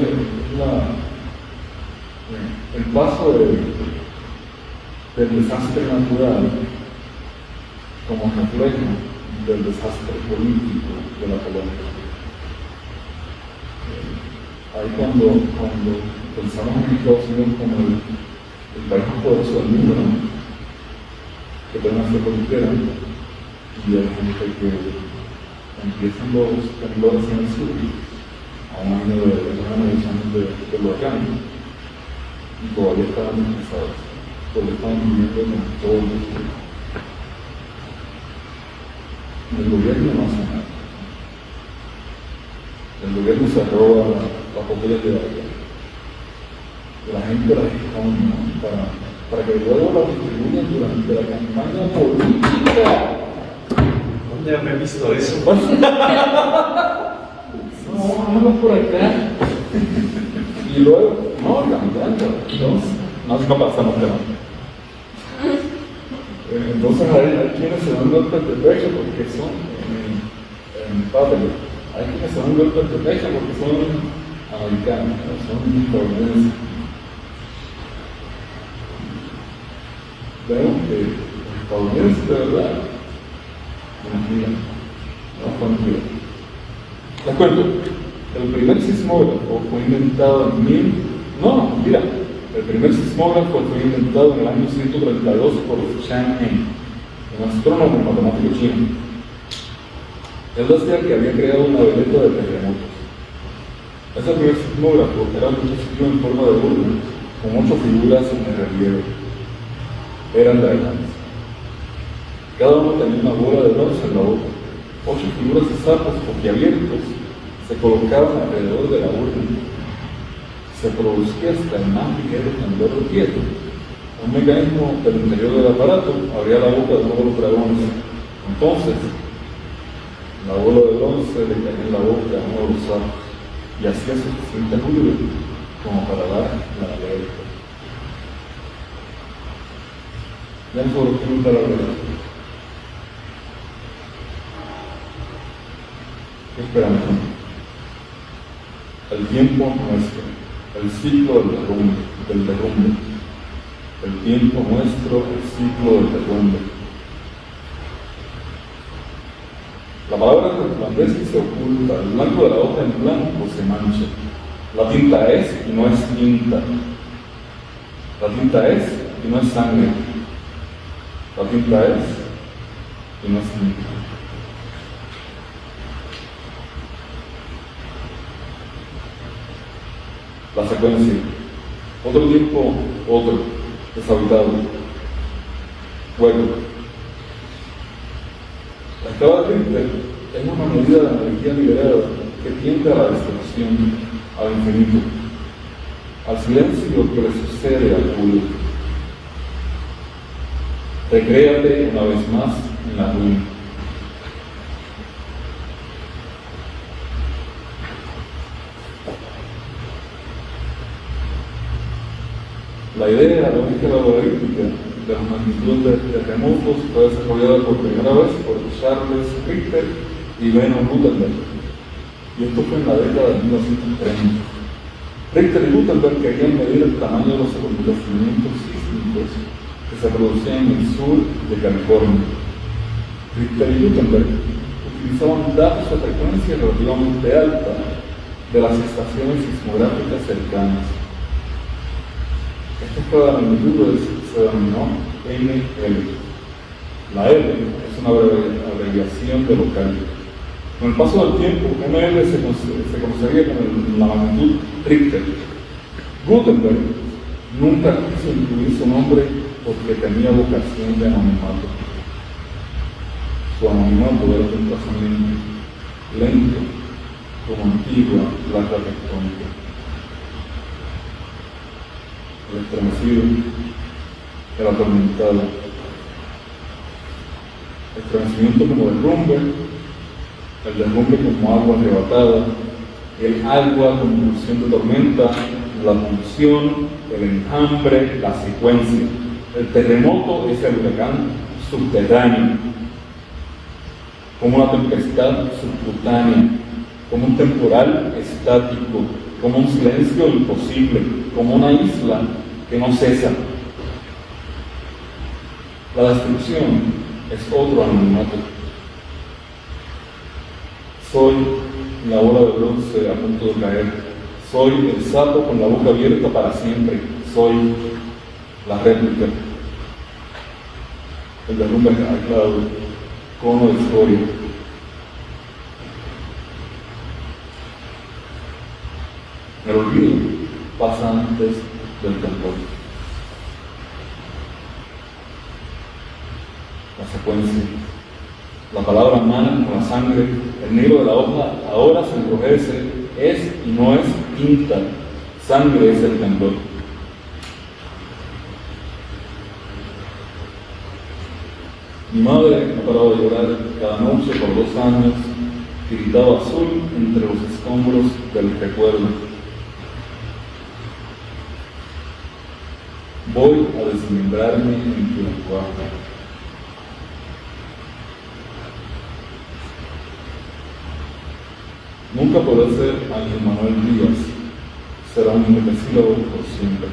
el paso del desastre natural como reflejo del desastre político de la colonia. Ahí cuando pensamos en Estados Unidos como el país más poderoso del mundo, ¿no? Que pueden hacer lo que quieran, y hay gente que empiezan los temblores en el sur, a un año del huracán, y todavía estaban descansados, todavía estaban viviendo con todo el mundo. El gobierno no hace nada. El gobierno se roba las botellas de agua. La gente las expone para que luego las distribuyan durante la campaña política. ¿Dónde me he visto eso? No, por acá. Y luego, cantando. No pasamos tema. Entonces hay quienes se dan golpes de pecho porque son padres. Hay quienes se dan golpes de pecho porque son americanos, son estadounidenses. Vemos que los estadounidenses de verdad no confían. Les cuento, el primer sismógrafo fue inventado el primer sismógrafo fue inventado en el año 132 por Chang Heng, un astrónomo y matemático chino. Él decía que había creado una veleta de terremotos. Ese primer sismógrafo era un dispositivo en forma de urna, con 8 figuras en el relieve. Eran dragões. Cada uno tenía una bola de bronce en la boca. 8 figuras de sapos boquiabiertos se colocaban alrededor de la urna. Se producía hasta el más ligero temblor de quieto. Un mecanismo del interior del aparato abría la boca de uno de los dragones. Entonces, la bola de bronce le caía en la boca a uno de los sapos y hacía suficiente ruido como para dar la alerta. Ya no solo pregunta la verdad. ¿Qué esperamos? El tiempo nuestro, el ciclo del derrumbe. El tiempo nuestro, el ciclo del derrumbe. La palabra resplandece y se oculta, el blanco de la hoja en blanco se mancha. La tinta es y no es tinta. La tinta es y no es sangre. La tinta es y no es tinta. La secuencia. Otro tiempo, otro, deshabitado. Hueco. La escala de Richter es una medida de la energía liberada que tiende a la destrucción, al infinito, al silencio que le sucede al público. Recréate una vez más en la ruina. La idea lógica logarítmica de la magnitud de terremotos fue desarrollada por primera vez por Charles Richter y Benno Gutenberg. Y esto fue en la década de 1930. Richter y Gutenberg querían medir el tamaño de los acontecimientos sísmicos que se producían en el sur de California. Richter y Gutenberg utilizaban datos de frecuencia relativamente alta de las estaciones sismográficas cercanas. Esta escala de magnitudes se denominó ML. La L es una abreviación de local. Con el paso del tiempo, ML se conocería como la magnitud Richter. Gutenberg nunca quiso incluir su nombre porque tenía vocación de anonimato. Su anonimato era un trazamiento lento, como antigua placa tectónica. El estremecido, el atormentado. Estremecimiento como derrumbe, el derrumbe como agua arrebatada, el agua como pulsión de tormenta, la pulsión, el enjambre, la secuencia. El terremoto es el huracán subterráneo, como una tempestad subcutánea, como un temporal estático, como un silencio imposible, como una isla que no cesa. La destrucción es otro anonimato. Soy la bola de bronce a punto de caer. Soy el sapo con la boca abierta para siempre. Soy la réplica. El derrumbe aislado, cono de escoria. El olvido pasa antes del temblor. La secuencia. La palabra mana con la sangre, el negro de la hoja ahora se enrojece, es y no es tinta, sangre es el temblor. Mi madre ha parado de llorar cada noche por 2 años, tiritaba azul entre los escombros del recuerdo. Voy a desmembrarme en tu lenguaje. Nunca podrá ser Ángel Manuel Díaz, será un endecasílabo por siempre.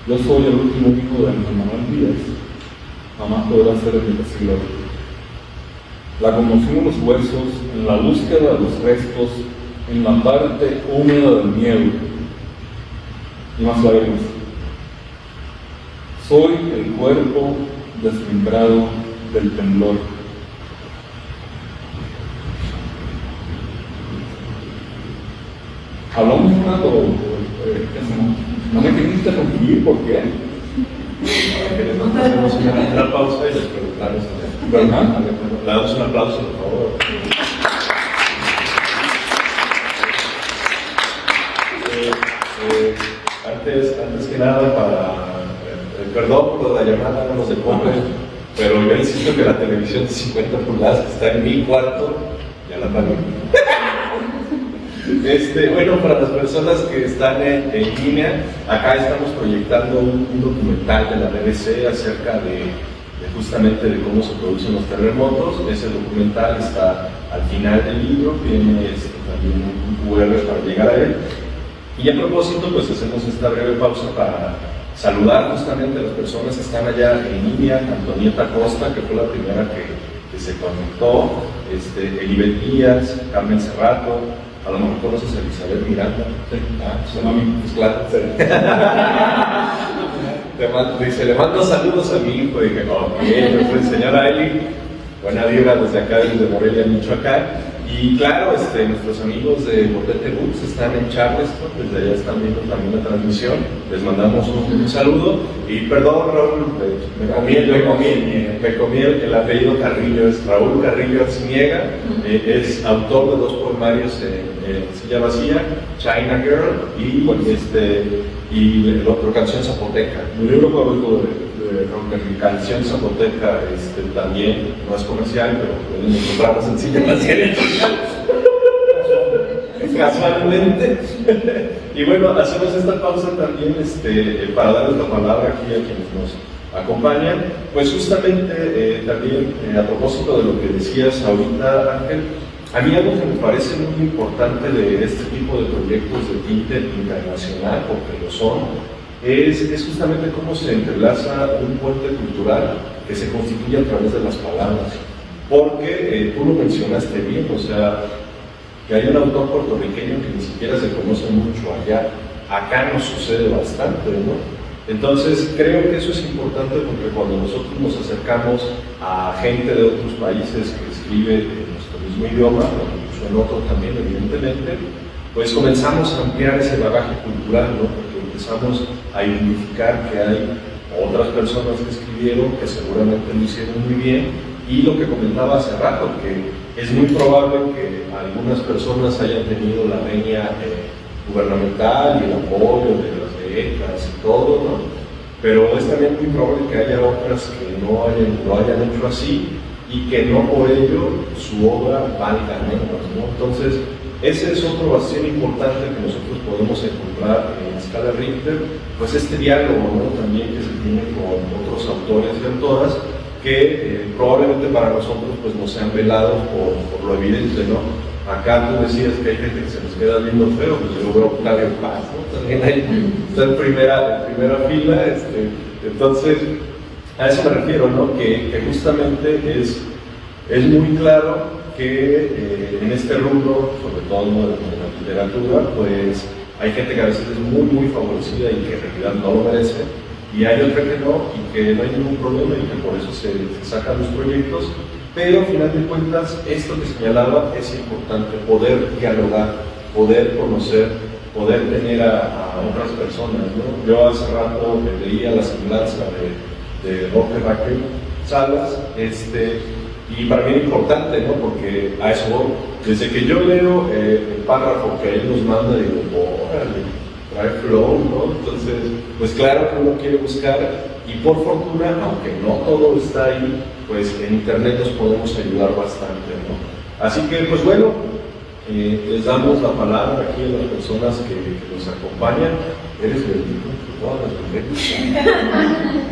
Yo soy el último hijo de Ángel Manuel Díaz, jamás podrá ser endecasílabo. La conmoción en los huesos, en la búsqueda de los restos, en la parte húmeda del miedo. Y más lágrimas. Soy el cuerpo desmembrado del temblor. Hablamos un rato, no me quería interrumpir, ¿por qué? Hacemos una pausa y les preguntamos. ¿Verdad? Le damos un aplauso, por favor. antes que nada, perdón por la llamada, no se compre, pero yo insisto que la televisión de 50 pulgadas que está en mi cuarto, ya la pagué. Bueno, para las personas que están en línea, acá estamos proyectando un documental de la BBC acerca de justamente de cómo se producen los terremotos. Ese documental está al final del libro, tiene también un QR para llegar a él. Y a propósito, pues hacemos esta breve pausa para saludar justamente a las personas que están allá en línea. Antonieta Costa, que fue la primera que se conectó, Elibet Díaz, Carmen Cerrato, a lo mejor conoces a Elizabeth Miranda. Sí. Pues claro. Sí. Dice, le mando saludos a mi hijo. Y dije, ok, pues señora Eli, buena vibra desde acá, desde Morelia, Michoacán. Y claro, nuestros amigos de Botete Books están en Charleston, desde allá están viendo también la transmisión. Les mandamos un saludo. Y perdón, Raúl, me comí el apellido Carrillo, es Raúl Carrillo Arciniega, es autor de 2 poemarios en Silla Vacía, China Girl y el otro, Canción Zapoteca. Mi libro favorito de Raúl Carrillo. Canción Zapoteca, también no es comercial, pero pueden encontrarnos en Silla Vacía. Casualmente. Y bueno, hacemos esta pausa también para darles la palabra aquí a quienes nos acompañan. Pues justamente también a propósito de lo que decías ahorita, Ángel, a mí algo que me parece muy importante de este tipo de proyectos de tinte internacional, porque lo son, es justamente cómo se entrelaza un puente cultural que se constituye a través de las palabras. Porque tú lo mencionaste bien, o sea, que hay un autor puertorriqueño que ni siquiera se conoce mucho allá. Acá nos sucede bastante, ¿no? Entonces, creo que eso es importante porque cuando nosotros nos acercamos a gente de otros países que escribe en nuestro mismo idioma, o incluso en otro también, evidentemente, pues comenzamos a ampliar ese bagaje cultural, ¿no? Porque empezamos a identificar que hay otras personas que escribieron que seguramente lo hicieron muy bien. Y lo que comentaba hace rato, que es muy probable que algunas personas hayan tenido la venia gubernamental y el apoyo de las becas y todo, ¿no? Pero es también muy probable que haya otras que no hayan hecho así y que no por ello su obra valga menos, ¿no? Entonces, ese es otro bastión importante que nosotros podemos encontrar en la escala Richter, pues este diálogo, ¿no? También que se tiene con otros autores y autoras, que probablemente para nosotros pues nos sean velados por lo evidente, ¿no? Acá tú decías que hay gente que se nos queda viendo feo, pues yo veo Octavio Paz, ¿no? También está en primera fila, entonces a eso me refiero, ¿no? Que justamente es muy claro que en este rubro, sobre todo en la literatura, pues hay gente que a veces es muy, muy favorecida y que en realidad no lo merece. Y hay otra que no, y que no hay ningún problema y que por eso se sacan los proyectos, pero al final de cuentas, esto que señalaba es importante, poder dialogar, poder conocer, poder tener a otras personas, ¿no? Yo hace rato leía la semblanza de Roque Raquel Salas, y para mí es importante, ¿no? Porque a eso voy. Desde que yo leo el párrafo que él nos manda, digo, órale, trae flow, ¿no? Entonces, pues claro que uno quiere buscar, y por fortuna, aunque no todo está ahí, pues en internet nos podemos ayudar bastante, ¿no? Así que, pues bueno, les damos la palabra aquí a las personas que nos acompañan. Eres bendito, todas las mujeres.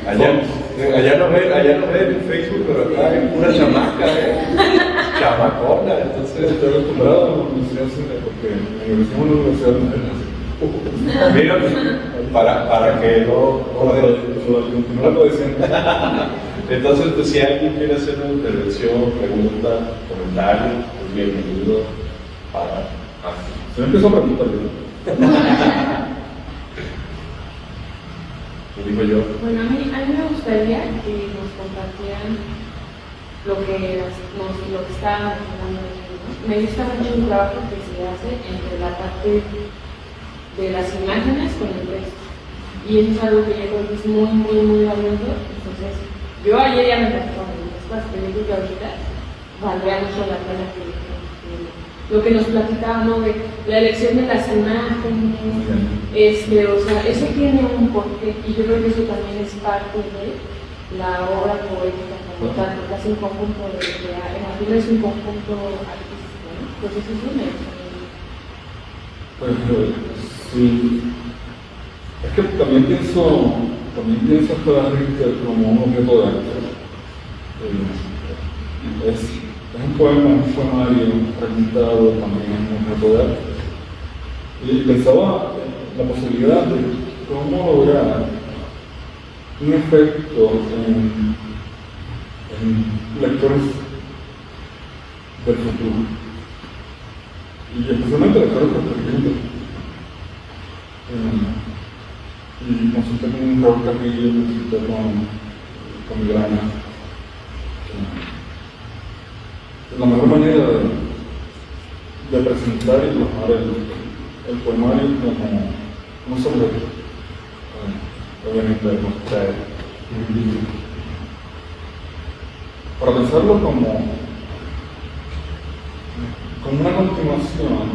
Allá no ven en Facebook, pero acá hay pura chamaca, chamacona, entonces Estoy acostumbrado a la universidad porque en la universidad mira, para que no lo decían. Entonces, pues si alguien quiere hacer una intervención, pregunta, comentario, pues bienvenido para... Se me empezó a preguntar. ¿Qué digo yo? Bueno, a mí me gustaría que nos compartieran lo que estábamos hablando de hoy, ¿no? Me gusta mucho el trabajo que se hace entre la parte de las imágenes con el texto. Y eso es algo que yo creo que es muy, muy, muy valioso. Entonces, yo ayer ya me traje con el texto, pero yo creo que ahorita valdría mucho la pena que lo que nos platicaba, ¿no? De la elección de las imágenes, o sea, eso tiene un porqué, y yo creo que eso también es parte de la obra poética como tal, porque hace un conjunto en la Biblia es un conjunto artístico, ¿no? Pues eso es un hecho. Pues sí, es que también pienso que como un objeto de arte. Es un poemario fragmentado, también un objeto de arte. Y pensaba en la posibilidad de cómo lograr un efecto en lectores del futuro. Y especialmente lectores puertorriqueños. Y consulté con Raúl Carrillo, consulté con Miguel Ángel. La mejor manera de presentar y plasmar el poemario como un sujeto, obviamente mostrar para pensarlo como una continuación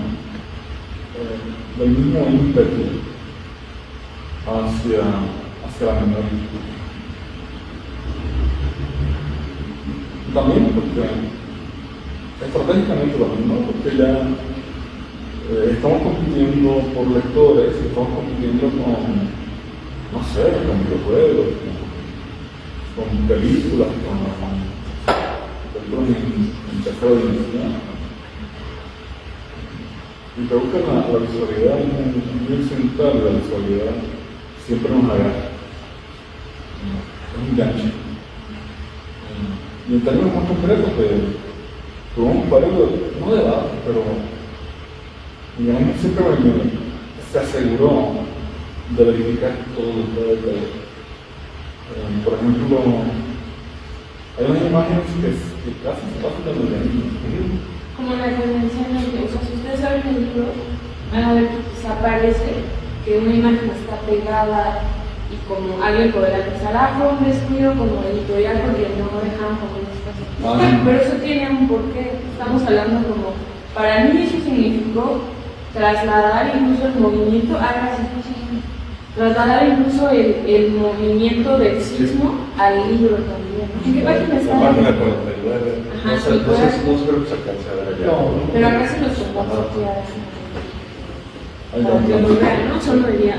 del mismo ímpetu hacia la memoria. También porque estratégicamente también, ¿no? Porque ya estamos compitiendo por lectores, estamos compitiendo con, no sé, con videojuegos, con películas, con en tercera dimensión. Y creo que la visualidad muy occidental, la visualidad siempre nos agarra. Es un gancho. Y en términos más concretos, tuvimos varios, no debates, pero digamos siempre se aseguró de verificar todo. Por ejemplo, hay unas imágenes que casi se pasan de los niños. Como la convención, o sea, si ustedes saben el libro, van a ver que quizá parece que una imagen está pegada y como alguien podrá pensar, fue un descuido como editorial porque no dejaban como estas. Pero eso tiene un porqué. Estamos hablando como, para mí eso significó trasladar incluso el movimiento, trasladar incluso el movimiento del sismo al libro también. ¿En qué página está? La página 49. Ajá, sí, No creo que se alcance a ver allá. Pero acá se los pongo aquí para que lo vean, ¿no? Solo diría,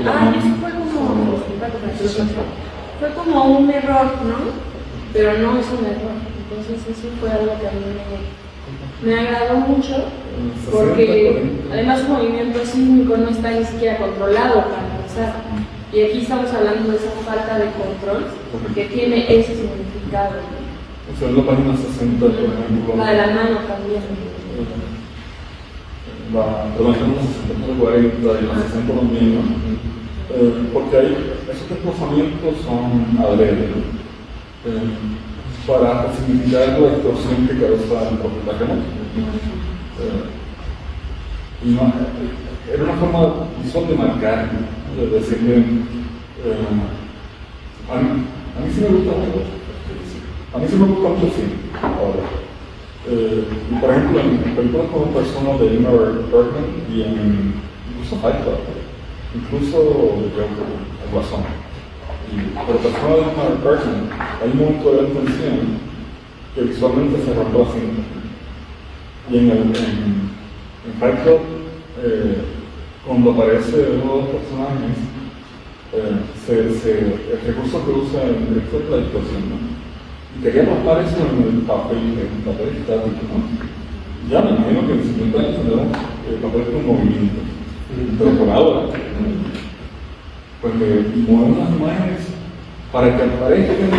eso fue como un error, ¿no? Pero no es un error. Entonces eso fue algo que a mí me agradó mucho, porque además un movimiento sísmico no está ni siquiera controlado para empezar. Y aquí estamos hablando de esa falta de control que tiene ese significado. O sea, en la página 60, por ejemplo. La de la mano también. La 60 por 40 y la 60 también, ¿no? Porque esos desplazamientos son adrede, para significar la distorsión que causa el propio terremoto. Y no, era una forma visual de marcar, de decirle, a mí sí me gusta mucho. A mí sí me gusta mucho, sí, ahora. Y por ejemplo, en películas como Persona de Ingmar Bergman y incluso Fight Club, incluso el Guasón. Pero Persona de Ingmar Bergman, hay un momento de la intención que visualmente se rompe la cinta. Y en Fight Club, cuando aparece uno de los personajes, el recurso que usa el director es la distorsión, ¿no? Y quería plasmar eso en el papel estático, ¿no? Ya me imagino que en 50 años tendremos el papel con movimiento, pero por ahora, pues movemos las imágenes para que aparezcan,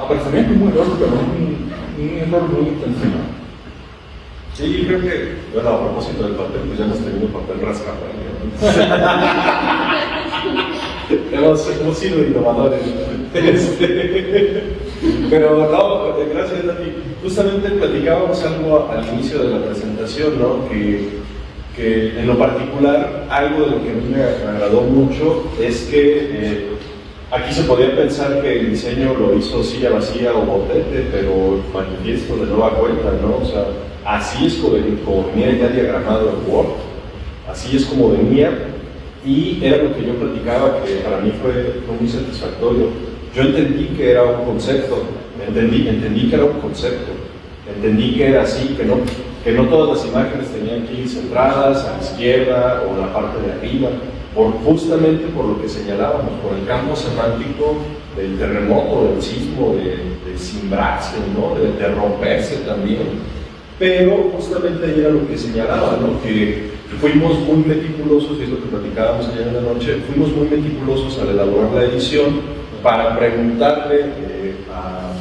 aparecería como un error, pero un error muy intencional. Sí, creo que, bueno, a propósito del papel, pues ya hemos tenido papel rascado. Hemos sido innovadores. Pero no, gracias a ti. Justamente platicábamos algo al inicio de la presentación, ¿no? Que en lo particular, algo de lo que a mí me agradó mucho es que aquí se podía pensar que el diseño lo hizo Silla Vacía o Botete, pero manifiesto de nueva cuenta, ¿no? O sea, así es como venía ya diagramado el Word, así es como venía, y era lo que yo platicaba, que para mí fue muy satisfactorio. Yo entendí que era un concepto, entendí que era un concepto, entendí que era así, que no todas las imágenes tenían que ir centradas a la izquierda o a la parte de arriba, justamente por lo que señalábamos, por el campo semántico del terremoto, del sismo, de cimbrarse, ¿no? de romperse también. Pero justamente ahí era lo que señalaba, ¿no? Que fuimos muy meticulosos, y es lo que platicábamos ayer en la noche, fuimos muy meticulosos al elaborar la edición para preguntarle a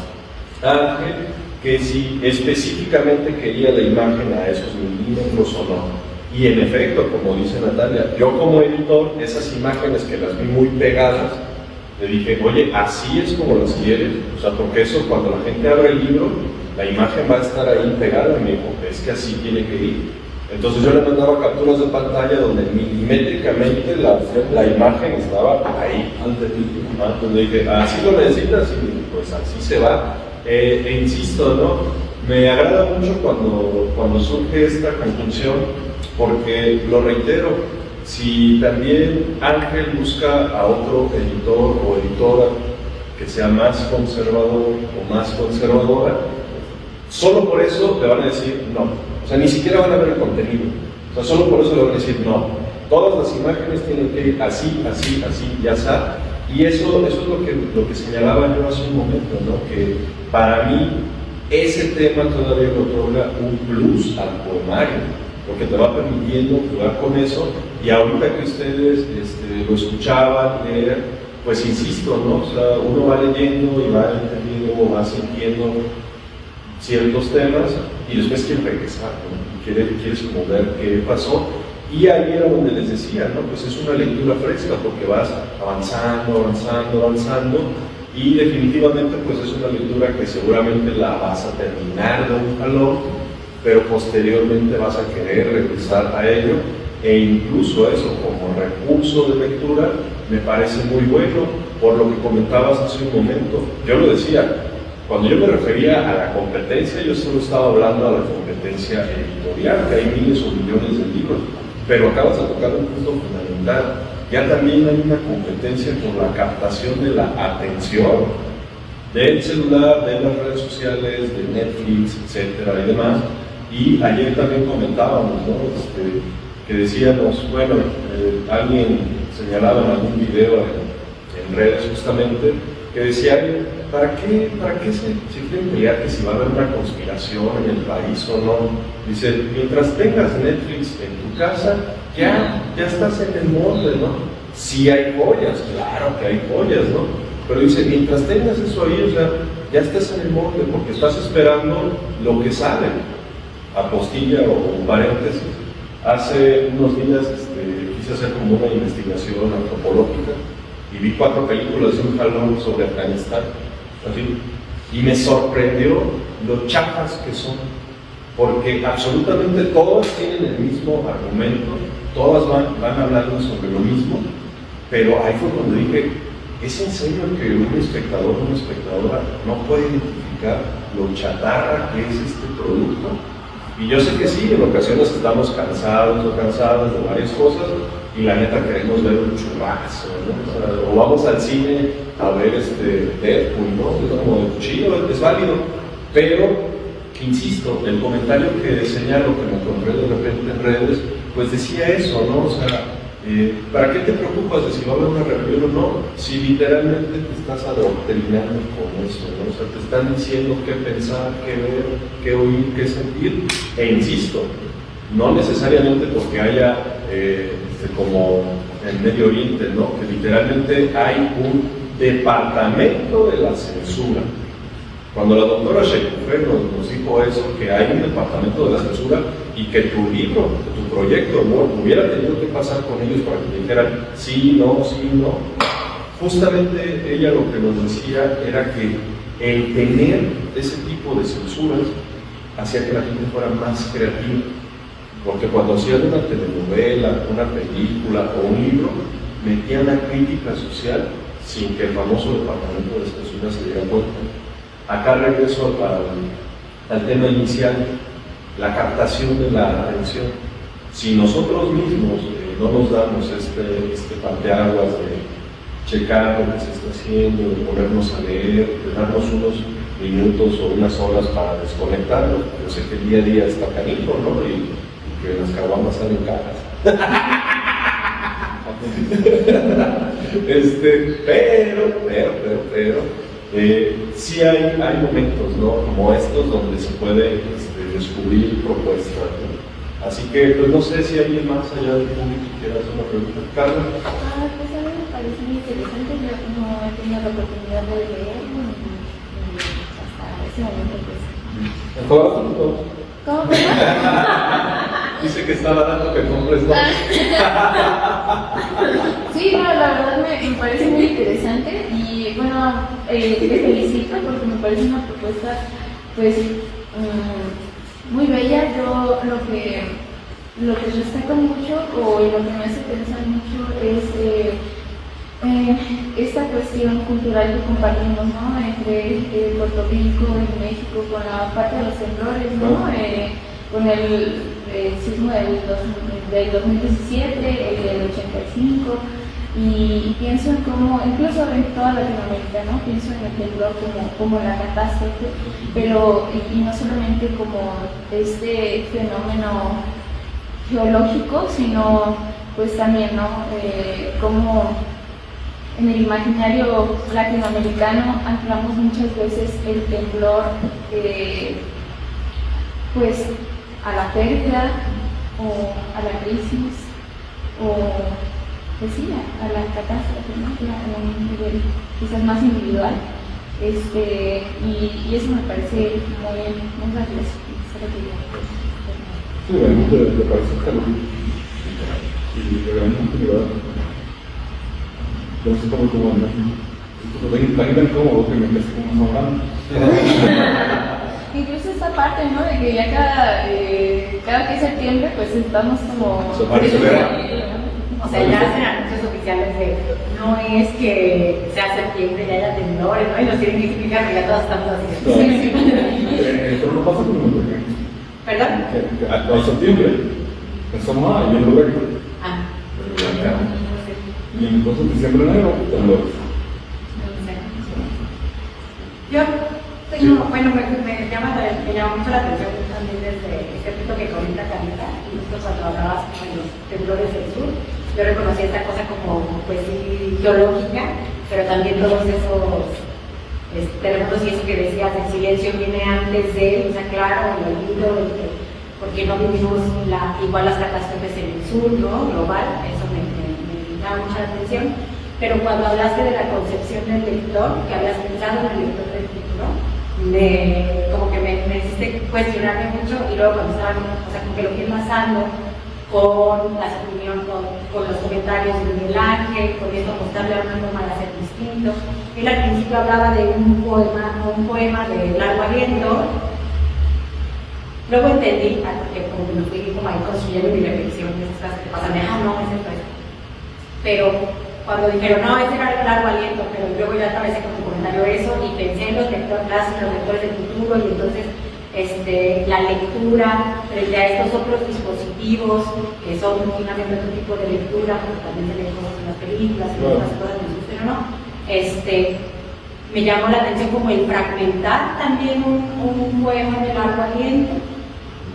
Ángel que si específicamente quería la imagen a esos milímetros o no. Y en efecto, como dice Natalia, yo como editor, esas imágenes que las vi muy pegadas, le dije, oye, así es como las quieres, o sea, porque eso cuando la gente abre el libro, la imagen va a estar ahí pegada, y me dijo, es que así tiene que ir. Entonces yo le mandaba capturas de pantalla donde milimétricamente la imagen estaba ahí. Entonces le dije, así lo necesitas, y pues así se va. E insisto, ¿no? Me agrada mucho cuando surge esta conjunción, porque lo reitero, si también Ángel busca a otro editor o editora que sea más conservador o más conservadora, solo por eso le van a decir no. O sea, ni siquiera van a ver el contenido. O sea, solo por eso le van a decir no. Todas las imágenes tienen que ir así, así, así, ya está. Y eso es lo que señalaba yo hace un momento, ¿no? Que para mí ese tema todavía le otorga un plus al poemario, porque te va permitiendo jugar con eso, y ahorita que ustedes lo escuchaban leer, pues insisto, ¿no? O sea, uno va leyendo y va entendiendo, va sintiendo ciertos temas, y después quiere regresar, ¿no? Y quieres como ver qué pasó, y ahí era donde les decía, ¿no? Pues es una lectura fresca, porque vas avanzando, avanzando, avanzando, y definitivamente pues es una lectura que seguramente la vas a terminar de un jalón, pero posteriormente vas a querer regresar a ello, e incluso eso como recurso de lectura me parece muy bueno, por lo que comentabas hace un momento. Yo lo decía, cuando yo me refería a la competencia, yo solo estaba hablando a la competencia editorial, que hay miles o millones de libros, pero acabas de tocar un punto fundamental. Ya también hay una competencia por la captación de la atención del celular, de las redes sociales, de Netflix, etcétera y demás. Y ayer también comentábamos, ¿no? Que decíamos, bueno, alguien señalaba en algún video en redes justamente, que decía, ¿para qué se quieren pelear que si va a haber una conspiración en el país o no? Dice, mientras tengas Netflix en tu casa, ya estás en el molde, ¿no? Sí hay joyas, claro que hay joyas, ¿no? Pero dice, mientras tengas eso ahí, o sea, ya estás en el molde, porque estás esperando lo que sale. Apostilla o paréntesis. Hace unos días quise hacer como una investigación antropológica y vi 4 películas de un jalón sobre Afganistán, así, y me sorprendió lo chafas que son, porque absolutamente todas tienen el mismo argumento, todas van hablando sobre lo mismo, pero ahí fue cuando dije, ¿es en serio que un espectador o una espectadora no puede identificar lo chatarra que es este producto? Y yo sé que sí, en ocasiones estamos cansados o cansadas de varias cosas, y la neta queremos ver un churrasco, ¿no? O vamos al cine a ver Deadpool, ¿no? Es como de cuchillo, es válido, pero, insisto, el comentario que señalo, que me encontré de repente en redes, pues decía eso, ¿no? O sea, ¿para qué te preocupas de si va a haber una rebelión o no? Si literalmente te estás adoctrinando con eso, ¿no? O sea, te están diciendo qué pensar, qué ver, qué oír, qué sentir, e insisto, no necesariamente porque haya, como en Medio Oriente, ¿no? Que literalmente hay un departamento de la censura. Cuando la doctora Sheikhoufer nos dijo eso, que hay un departamento de la censura, y que tu libro, tu proyecto, ¿no? Hubiera tenido que pasar con ellos para que te dijeran sí, no, justamente ella lo que nos decía era que el tener ese tipo de censuras hacía que la gente fuera más creativa, porque cuando hacían una telenovela, una película o un libro, metían una crítica social sin que el famoso departamento de censura se diera cuenta. Acá regreso al tema inicial. la captación de la atención. Si nosotros mismos no nos damos este parteaguas de checar lo que se está haciendo, de ponernos a leer, de darnos unos minutos o unas horas para desconectarnos. Yo sé que el día a día está canijo, ¿no? Y que las caguamas salen caras. Pero sí hay momentos, ¿no? Como estos donde se puede descubrir propuestas, ¿no? Así que, pues no sé si alguien más allá del público quiera hacer una pregunta. Carla. Pues a mí me parece muy interesante, yo no he tenido la oportunidad de leer y hasta ese momento pues... ¿Cómo? Dice que está barato que compres dos. Sí, no, la verdad me parece muy interesante y bueno, te felicito porque me parece una propuesta pues muy bella. Yo lo que destaco mucho o lo que me hace pensar mucho es esta cuestión cultural que compartimos, ¿no? Entre Puerto Rico y México con la parte de los temblores, ¿no? Con el sismo del 2017, el del 85, y pienso en cómo, incluso en toda Latinoamérica, ¿no? Pienso en el temblor como la catástrofe, pero y no solamente como este fenómeno geológico, sino pues también, ¿no? Como en el imaginario latinoamericano anclamos muchas veces el temblor pues a la pérdida o a la crisis o pues sí, a la catástrofe, ¿no? A un nivel quizás más individual, y eso me parece muy valioso. Sí, realmente me parece escalofrío. Y realmente, ¿verdad? Yo no sé cómo andar. Tan cómodo que me quedé como hablando. Incluso esta parte, ¿no? De que ya cada que es septiembre, pues estamos como... O sea, ya hacen anuncios oficiales de no es que sea septiembre y haya temblores, ¿no? Y nos tienen que explicar que ya todos estamos así. Pero no pasa como por ejemplo. ¿Perdón? En septiembre empezamos a viendo récord. Ah. Y entonces diciembre, enero, temblores. Yo tengo, bueno, me llama mucho la atención también desde este punto que comenta Carita, y justo cuando hablabas de los temblores del sur, yo reconocí esta cosa como, pues sí, geológica, pero también todos esos terremotos y eso que decías, el silencio viene antes de, o sea, claro, el olvido, porque no vivimos igual las catástrofes en el sur, ¿no? Global, eso me llama mucha atención. Pero cuando hablaste de la concepción del lector, que habías pensado en el lector del futuro, como que me hiciste cuestionarme mucho, y luego cuando estaba, o sea, como que lo fui enlazando con las opiniones, con los comentarios de Miguel Ángel, con esto mostrarle a una forma de hacer distinto. Él al principio hablaba de un poema de largo aliento. Luego entendí, porque como que me fui como ahí construyendo mi reflexión, esas cosas que pasan, no, es esto. Pero cuando dijeron, no, ese era el largo aliento, pero luego ya atravesé con tu comentario eso y pensé en los lectores clásicos, los lectores del futuro, y entonces la lectura frente a estos otros dispositivos que son finalmente otro tipo de lectura, porque también se leen cosas en las películas y otras cosas que nos gustan o no, me llamó la atención como el fragmentar también un poema de largo aliento,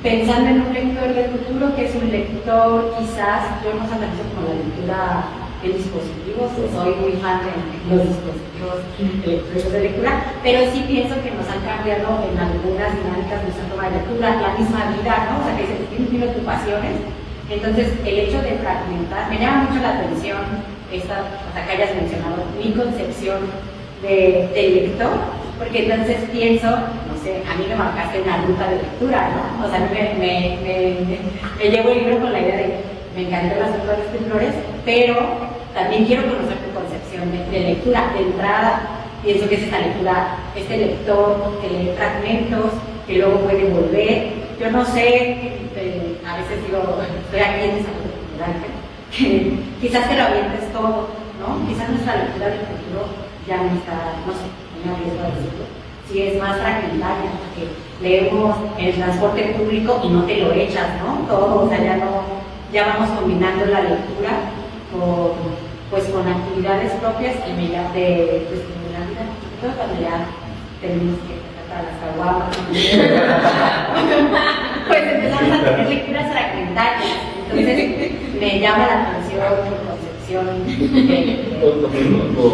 pensando en un lector del futuro que es un lector quizás, yo no analizo como la lectura de dispositivos, soy muy fan de los dispositivos electrónicos de lectura, pero sí pienso que nos han cambiado en algunas dinámicas de nuestra toma de lectura, la misma vida, ¿no? O sea, que se tienen mil ocupaciones. Entonces, el hecho de fragmentar, me llama mucho la atención o sea, que hayas mencionado mi concepción del lector, porque entonces pienso, no sé, a mí me marcaste una ruta de lectura, ¿no? O sea, me llevo el libro con la idea de me encantan las autores temblores, pero también quiero conocer tu concepción de lectura. De entrada, pienso que es esta lectura, este lector que lee fragmentos, que luego puede volver. Yo no sé, a veces digo, estoy aquí en esa oportunidad, que quizás te lo avientes todo, ¿no? Quizás nuestra lectura del futuro ya no está, no sé, no me arriesgo a decirlo, sí es más fragmentaria, porque leemos en el transporte público y no te lo echas, ¿no? Todo, o sea, ya vamos combinando la lectura con actividades propias y me da de estimular un poquito cuando ya tenemos que tratar las caguamas. Pues empezamos a tener lecturas fragmentarias, entonces me llama la atención por concepción También lo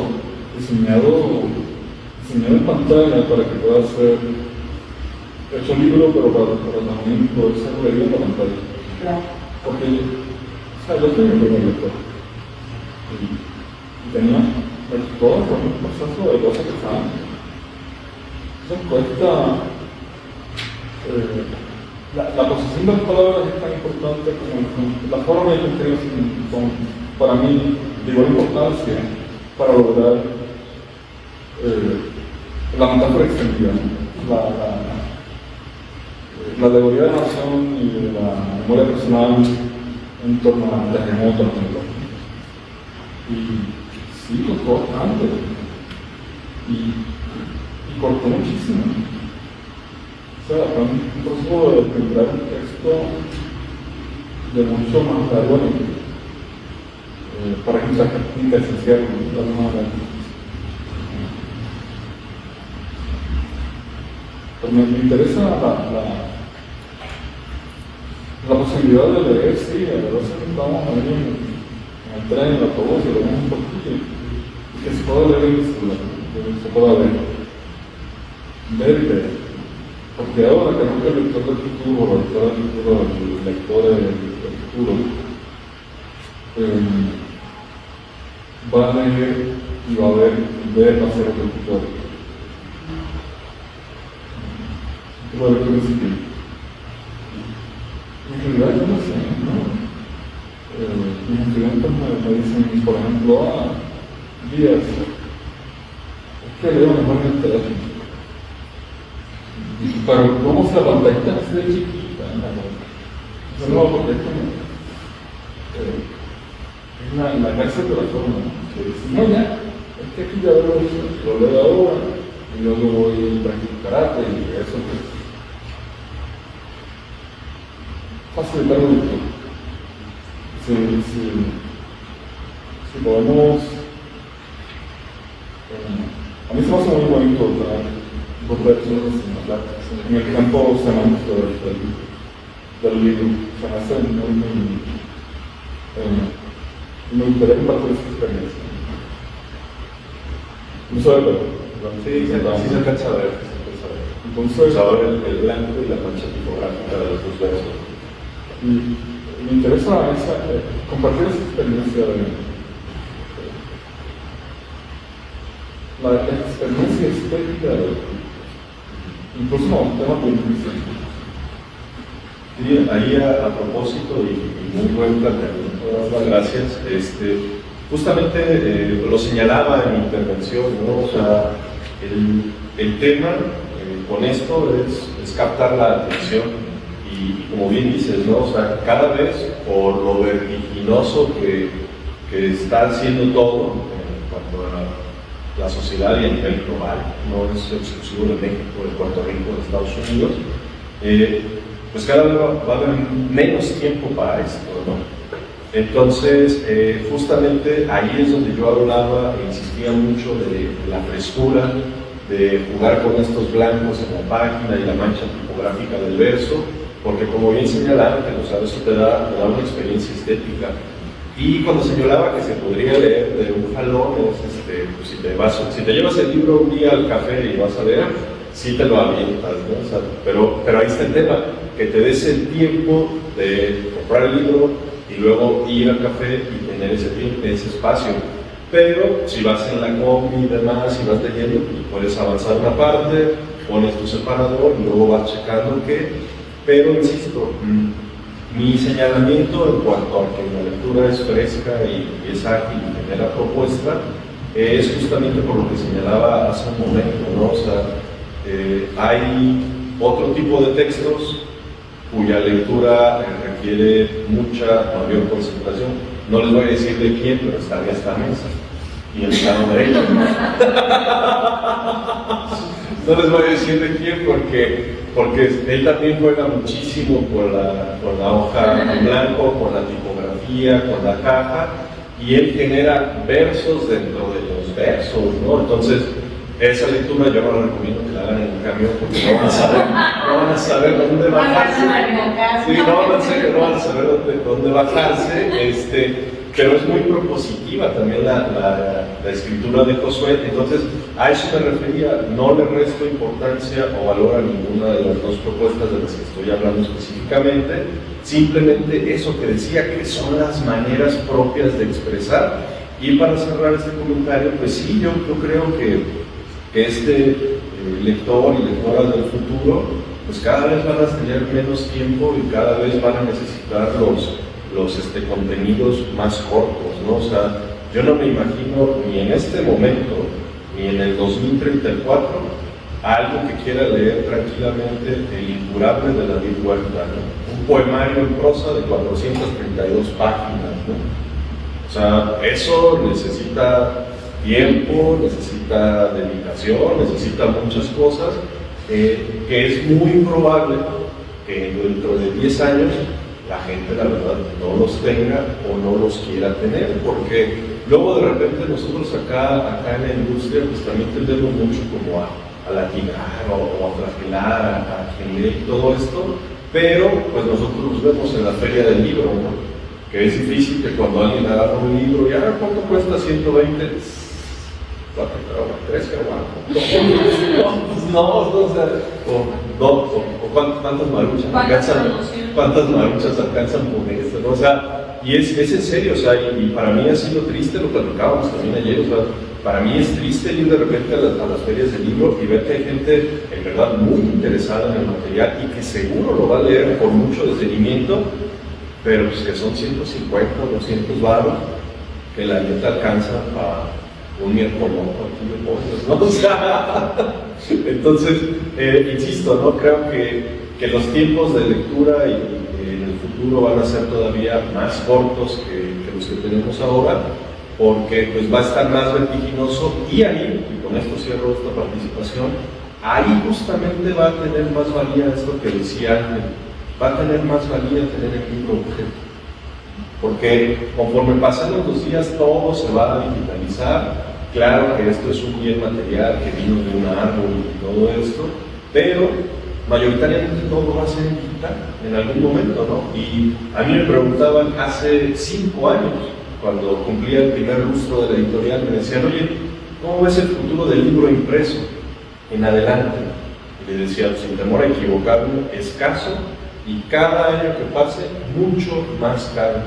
diseñado en pantalla para que pueda ser hecho un libro, pero para también poder ser leído en la pantalla. Claro. Porque, o sea, yo soy mi primer lector. Y tenía todo un proceso de cosas que estaban. Entonces cuesta. La posición de las palabras es tan importante como la forma en que escriben son, para mí, de igual importancia para lograr la metáfora extendida, la alegoría de la nación y de la memoria personal en torno al terremoto, y sí, costó bastante y cortó muchísimo. O sea, fue un proceso de preparar un texto de mucho más largo para que sea esencial de alguna manera. Pues me interesa la posibilidad de leer, sí, a veces estamos ahí en el tren, en el autobús, y leemos un poquito y que se pueda leer en el celular, que se pueda ver y leer. Porque ahora creo que el lector del futuro, el lector del futuro, el lector del futuro, va a leer y va a ver hacer el futuro. Por en realidad yo no sé, ¿no? Mis estudiantes me dicen, por ejemplo, Díaz, es que leo mejor en el teléfono. Pero ¿cómo se la pantalla así de chiquita? No, porque es la cárcel de la forma. No, ya, es que aquí ya lo leo ahora y luego voy a practicar karate y eso pues facilitar un poco. Si podemos, a mí se me hace muy bonito volver en el campo semántico del libro. Se me hace muy me gustaría compartir esa experiencia. No sabe, pero sí se alcanza a ver. Entonces, ahora el blanco y la mancha tipográfica de los dos versos. Y me interesa compartir esa experiencia la experiencia estética incluso un tema muy difícil. Sí, ahí a propósito y muy buen planteamiento, gracias. Justamente lo señalaba en mi intervención, ¿no? O sea, el tema con esto es captar la atención y como bien dices, ¿no? O sea, cada vez por lo vertiginoso que está haciendo todo en cuanto a la sociedad y a nivel global, no es exclusivo de México, de Puerto Rico, de Estados Unidos, pues cada vez va a haber menos tiempo para esto, ¿no? Entonces, justamente ahí es donde yo hablaba e insistía mucho de la frescura, de jugar con estos blancos en la página y la mancha tipográfica del verso, porque como bien señalaron, o sea, eso te da una experiencia estética. Y cuando señalaba que se podría leer de un jalón, pues si te llevas el libro un día al café y vas a leer, sí te lo avientas, ¿no? O sea, pero ahí está el tema, que te des el tiempo de comprar el libro y luego ir al café y tener ese tiempo, ese espacio. Pero si vas en la combi y demás, y vas leyendo, pues puedes avanzar una parte, pones tu separador y luego vas checando qué. Pero insisto, mi señalamiento en cuanto a que la lectura es fresca y es ágil y genera propuesta, es justamente por lo que señalaba hace un momento, ¿no? O sea, hay otro tipo de textos cuya lectura requiere mucha mayor concentración. No les voy a decir de quién, pero está en esta mesa. y el lado derecho. No les voy a decir de quién porque él también juega muchísimo con la hoja en blanco, con la tipografía, con la caja, y él genera versos dentro de los versos, ¿no? Entonces, esa lectura yo no la recomiendo que la hagan en el camión porque no van a saber dónde bajarse. Sí, no van a saber dónde bajarse, pero es muy propositiva también la escritura de Josué. Entonces, a eso me refería, no le resto importancia o valor a ninguna de las dos propuestas de las que estoy hablando específicamente, simplemente eso que decía, que son las maneras propias de expresar. Y para cerrar este comentario, pues sí, yo creo que lector y lectoras del futuro, pues cada vez van a tener menos tiempo y cada vez van a necesitar los contenidos más cortos, ¿no? O sea, yo no me imagino ni en este momento, ni en el 2034, a alguien que quiera leer tranquilamente El Incurable de David Huerta, ¿no? Un poemario en prosa de 432 páginas, ¿no? O sea, eso necesita tiempo, necesita dedicación, necesita muchas cosas, que es muy probable que dentro de 10 años la gente, la verdad, no los tenga o no los quiera tener, porque luego de repente nosotros acá en la industria pues también tendemos mucho como a latinar o a flagelar a quien lee todo esto, pero pues nosotros los vemos en la feria del libro, ¿no? Que es difícil que cuando alguien agarra un libro y ¿cuánto cuesta? 120. ¿Crees que ¿cuántas maruchas alcanzan con esto? ¿No? O sea, y es en serio, o sea, y para mí ha sido triste, lo platicábamos también ayer, o sea, para mí es triste ir de repente a las ferias de libro y ver que hay gente en verdad muy interesada en el material y que seguro lo va a leer con mucho detenimiento, pero pues que son 150, 200 baros, que la neta alcanza a un miércoles aquí de pollos, ¿no? O sea, entonces, insisto, ¿no? Creo que los tiempos de lectura y en el futuro van a ser todavía más cortos que los que tenemos ahora, porque pues va a estar más vertiginoso y ahí, y con esto cierro esta participación, ahí justamente va a tener más valía esto que decía Ángel, va a tener más valía tener el libro objeto. Porque conforme pasan los días todo se va a digitalizar. Claro que esto es un bien material que vino de un árbol y todo esto, pero mayoritariamente todo va a ser digital en algún momento, ¿no? Y a mí me preguntaban hace 5 años, cuando cumplía el primer lustro de la editorial, me decían, oye, ¿cómo ves el futuro del libro impreso en adelante? Y le decía, sin temor a equivocarme, escaso y cada año que pase mucho más caro.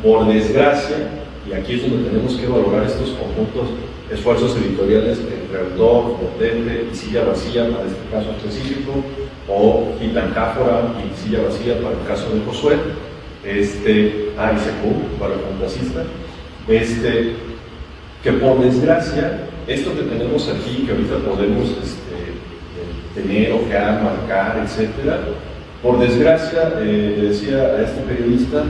Por desgracia, y aquí es donde tenemos que valorar estos conjuntos, esfuerzos editoriales entre autor, potente y silla vacía para este caso específico, o Gitancáfora y silla vacía para el caso de Josué, y Secu para el fantasista, que por desgracia, esto que tenemos aquí, que ahorita podemos tener, ojear, marcar, etcétera, por desgracia, decía a este periodista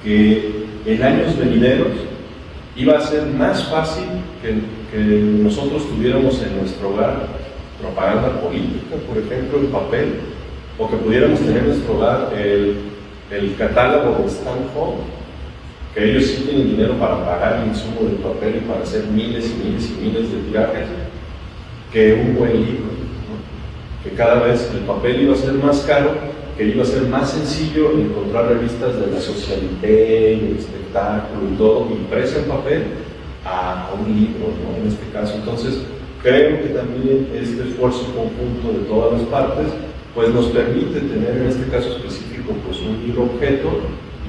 que en años venideros iba a ser más fácil que nosotros tuviéramos en nuestro hogar propaganda política, por ejemplo, en papel, o que pudiéramos tener en nuestro hogar el catálogo de Stanford, que ellos sí tienen dinero para pagar el insumo del papel y para hacer miles y miles y miles de tirajes, que un buen libro, ¿no? Que cada vez el papel iba a ser más caro, que iba a ser más sencillo encontrar revistas de la socialité, el espectáculo y todo, impresa en papel, a un libro, ¿no? En este caso. Entonces, creo que también este esfuerzo conjunto de todas las partes, pues nos permite tener en este caso específico, pues un libro objeto,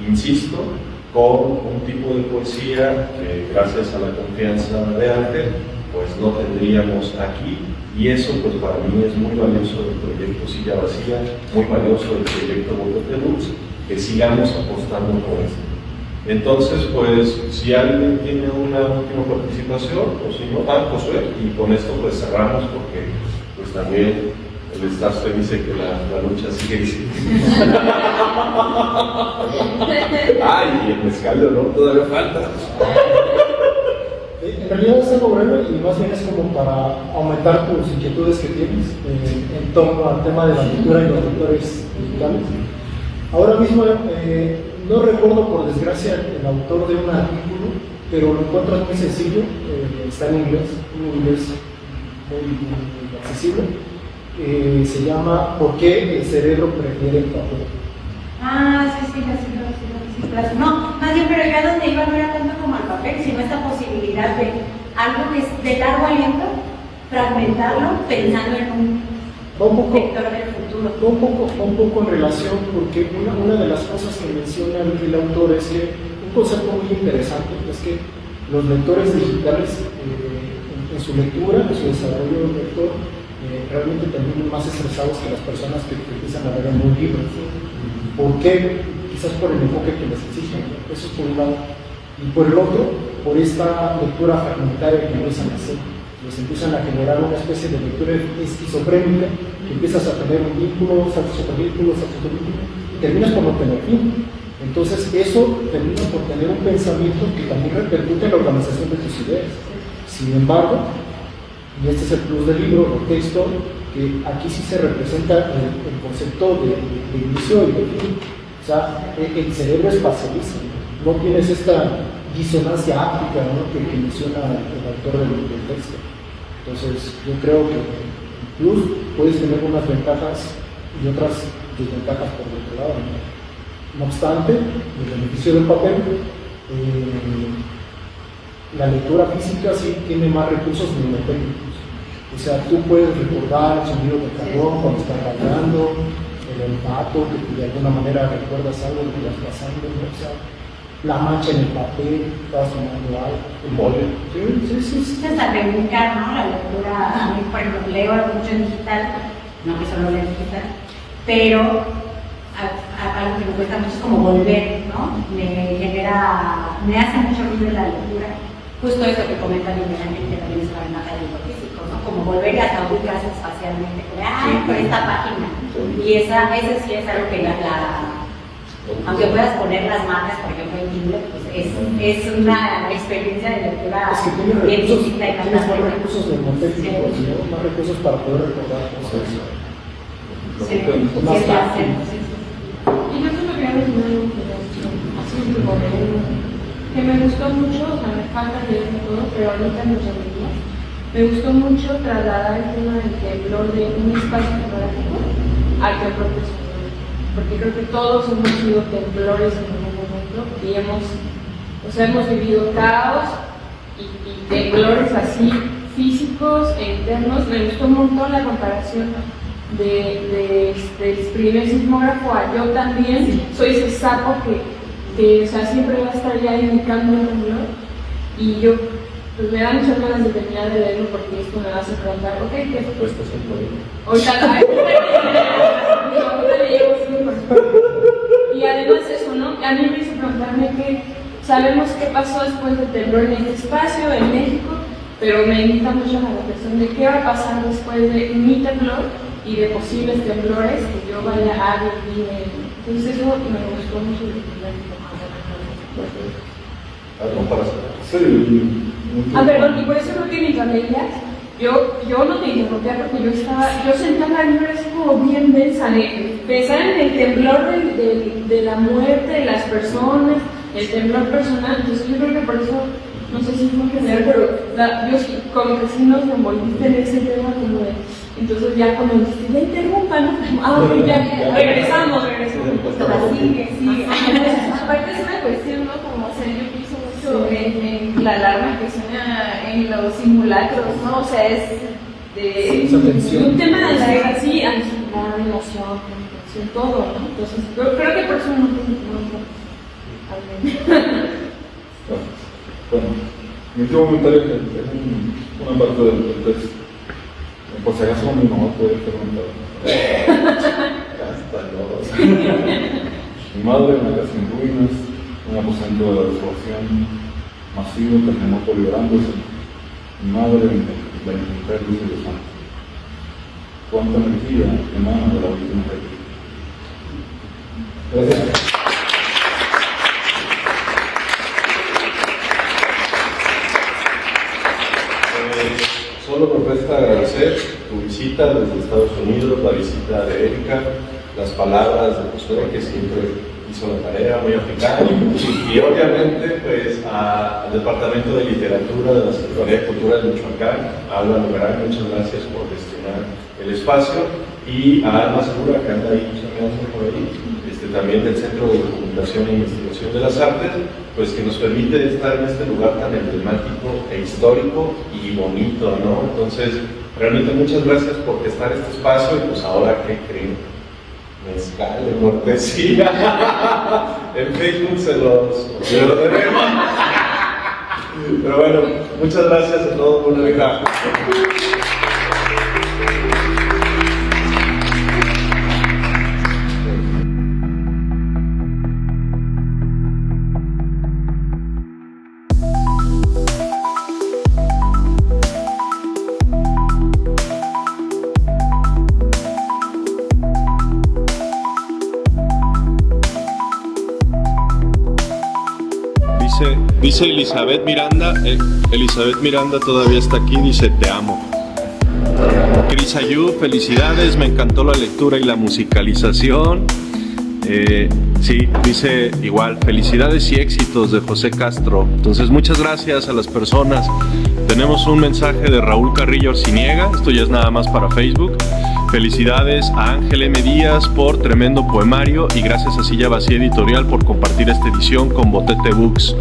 insisto, con un tipo de poesía que gracias a la confianza de Ángel, pues no tendríamos aquí. Y eso, pues para mí es muy valioso del proyecto Silla Vacía, muy valioso del proyecto Botote Books, que sigamos apostando por esto. Entonces, pues, si alguien tiene una última participación, o si no, Josué, y con esto pues cerramos, porque pues también el staff te dice que la lucha sigue existiendo. Ay, y el mezcal de honor todavía falta. En realidad es algo breve y más bien es como para aumentar tus inquietudes que tienes en torno al tema de la lectura y los lectores digitales. Ahora mismo no recuerdo por desgracia el autor de un artículo, pero lo encuentro muy sencillo, está en inglés, un inglés muy accesible. Se llama ¿Por qué el cerebro prefiere el papel? Ah, sí, no, más bien, pero yo a donde iba no era tanto como al papel, sino esta posibilidad de algo que es de largo aliento, fragmentarlo pensando en un vector del futuro. Un poco en relación, porque una de las cosas que menciona el autor es que un concepto muy interesante es que los lectores digitales en su lectura, en su desarrollo del lector, realmente terminan más estresados que las personas que empiezan a leer en un libro. ¿Por qué? Quizás por el enfoque que les exigen, eso es por un lado. Y por el otro, por esta lectura fragmentaria que empiezan a hacer. Les empiezan a generar una especie de lectura esquizofrénica, que empiezas a tener un vínculo, saltos sobre vínculos, y terminas por no tener fin. Entonces eso termina por tener un pensamiento que también repercute en la organización de tus ideas. Sin embargo, y este es el plus del libro, el texto, que aquí sí se representa el concepto de inicio y de fin. O sea, el cerebro espacializa, no tienes esta disonancia áptica, ¿no?, que menciona el autor del texto. Entonces, yo creo que plus puedes tener unas ventajas y otras desventajas por el otro lado, ¿no? No obstante, el beneficio del papel, la lectura física sí tiene más recursos mnemotécnicos. O sea, tú puedes recordar el sonido del carbón cuando estás rayando, el olfato, que de alguna manera recuerdas algo que vas pasando, ¿no? O sea, la mancha en el papel, estás tomando algo, el mole. Sí. Hasta reivindicar, ¿no?, la lectura. A mí, por ejemplo, leo mucho en digital, no que solo leo en digital, pero algo que me cuesta mucho es como volver, ¿no? Me hace mucho ruido la lectura. Justo eso que comenta Miguel Ángel, que también es una ventaja del libro físico, ¿no? Como volver y hasta ubicarse espacialmente, como, por esta página. Y ese sí es algo que aunque puedas poner las marcas, por ejemplo, en Kindle, pues es una experiencia de lectura es que bien física y tienes más recursos mnemotécnicos, ¿no? Más recursos para poder recordar cosas. Sí, más fácil. Y yo solo quería mencionar algo así que me gustó mucho, o sea, me falta leer todo, pero ahorita en los amigos, me gustó mucho trasladar el tema del temblor de un espacio geográfico al temblor personal. Porque creo que todos hemos sido temblores en algún momento y hemos vivido caos y temblores así físicos e internos. Me gustó un montón la comparación del primer sismógrafo a yo también. Soy ese sapo que o sea, siempre va a estar ya indicando el temblor y yo pues me dan muchas ganas de terminar de leerlo porque esto me va a hacer preguntar, ok, ¿qué es? Pues estás en todo. Ahorita le llevo y además eso, ¿no? A mí me hizo preguntarme que sabemos qué pasó después del temblor en este espacio, en México, pero me invita mucho a la reflexión de qué va a pasar después de mi temblor y de posibles temblores que yo vaya a vivir. Entonces eso me gustó mucho de ¿Algo para hacer? Sí. perdón, y por eso creo que en Intermedias yo no te interrumpía porque yo sentía la vibra así como bien densa de pensar en el temblor de la muerte de las personas, el temblor personal. Entonces yo creo que por eso, no sé si fue general, pero yo sí, como que sí nos envolviste en ese tema como de, entonces ya como dijiste, ya interrumpa, ¿no? Ok, ya, regresamos. Sigue. Aparte es una cuestión, ¿no? Como, o sea, yo pienso mucho en la alarma que suena en los simulacros, ¿no? O sea, es de un tema de ansiedad, sí, ansiedad, emoción, comunicación, todo, ¿no? Entonces, yo creo que por eso no Bueno, mi último comentario es una parte del texto. Por si acaso mi mamá puede preguntar. Mi madre, una casa en ruinas, un aposento de la desolación, masivo, terremoto liberándose. Mi madre, la mujer luz de los santos. Cuánta energía emana de la última rey. Gracias. solo me resta agradecer tu visita desde Estados Unidos, la visita de Erika, las palabras de Josué, que siempre hizo la tarea muy aplicada, y obviamente pues al Departamento de Literatura de la Secretaría de Cultura de Michoacán, a Alba Nogarán, muchas gracias por gestionar el espacio, y a Alma Segura, que anda ahí chambeando por ahí, también del Centro de Documentación e Investigación de las Artes, pues que nos permite estar en este lugar tan emblemático e histórico y bonito, ¿no? Entonces, realmente muchas gracias por prestar este espacio, y pues ahora, ¿qué creen? Mezcal de cortesía. En Facebook se lo debemos. Pero bueno, muchas gracias a todos. Buena vida. Dice Elizabeth Miranda todavía está aquí, dice te amo. Cris Ayú, felicidades, me encantó la lectura y la musicalización. Sí, dice igual, felicidades y éxitos de José Castro. Entonces muchas gracias a las personas. Tenemos un mensaje de Raúl Carrillo Orciniega, esto ya es nada más para Facebook. Felicidades a Ángel M. Díaz por tremendo poemario, y gracias a Silla Vacía Editorial por compartir esta edición con Botete Books,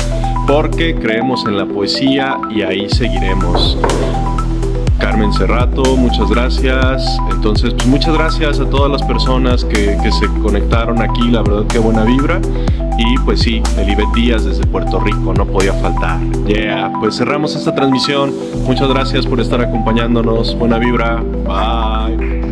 porque creemos en la poesía y ahí seguiremos. Carmen Cerrato, muchas gracias. Entonces, pues muchas gracias a todas las personas que se conectaron aquí, la verdad que buena vibra. Y pues sí, Elibet Díaz desde Puerto Rico, no podía faltar. Pues cerramos esta transmisión. Muchas gracias por estar acompañándonos. Buena vibra. Bye.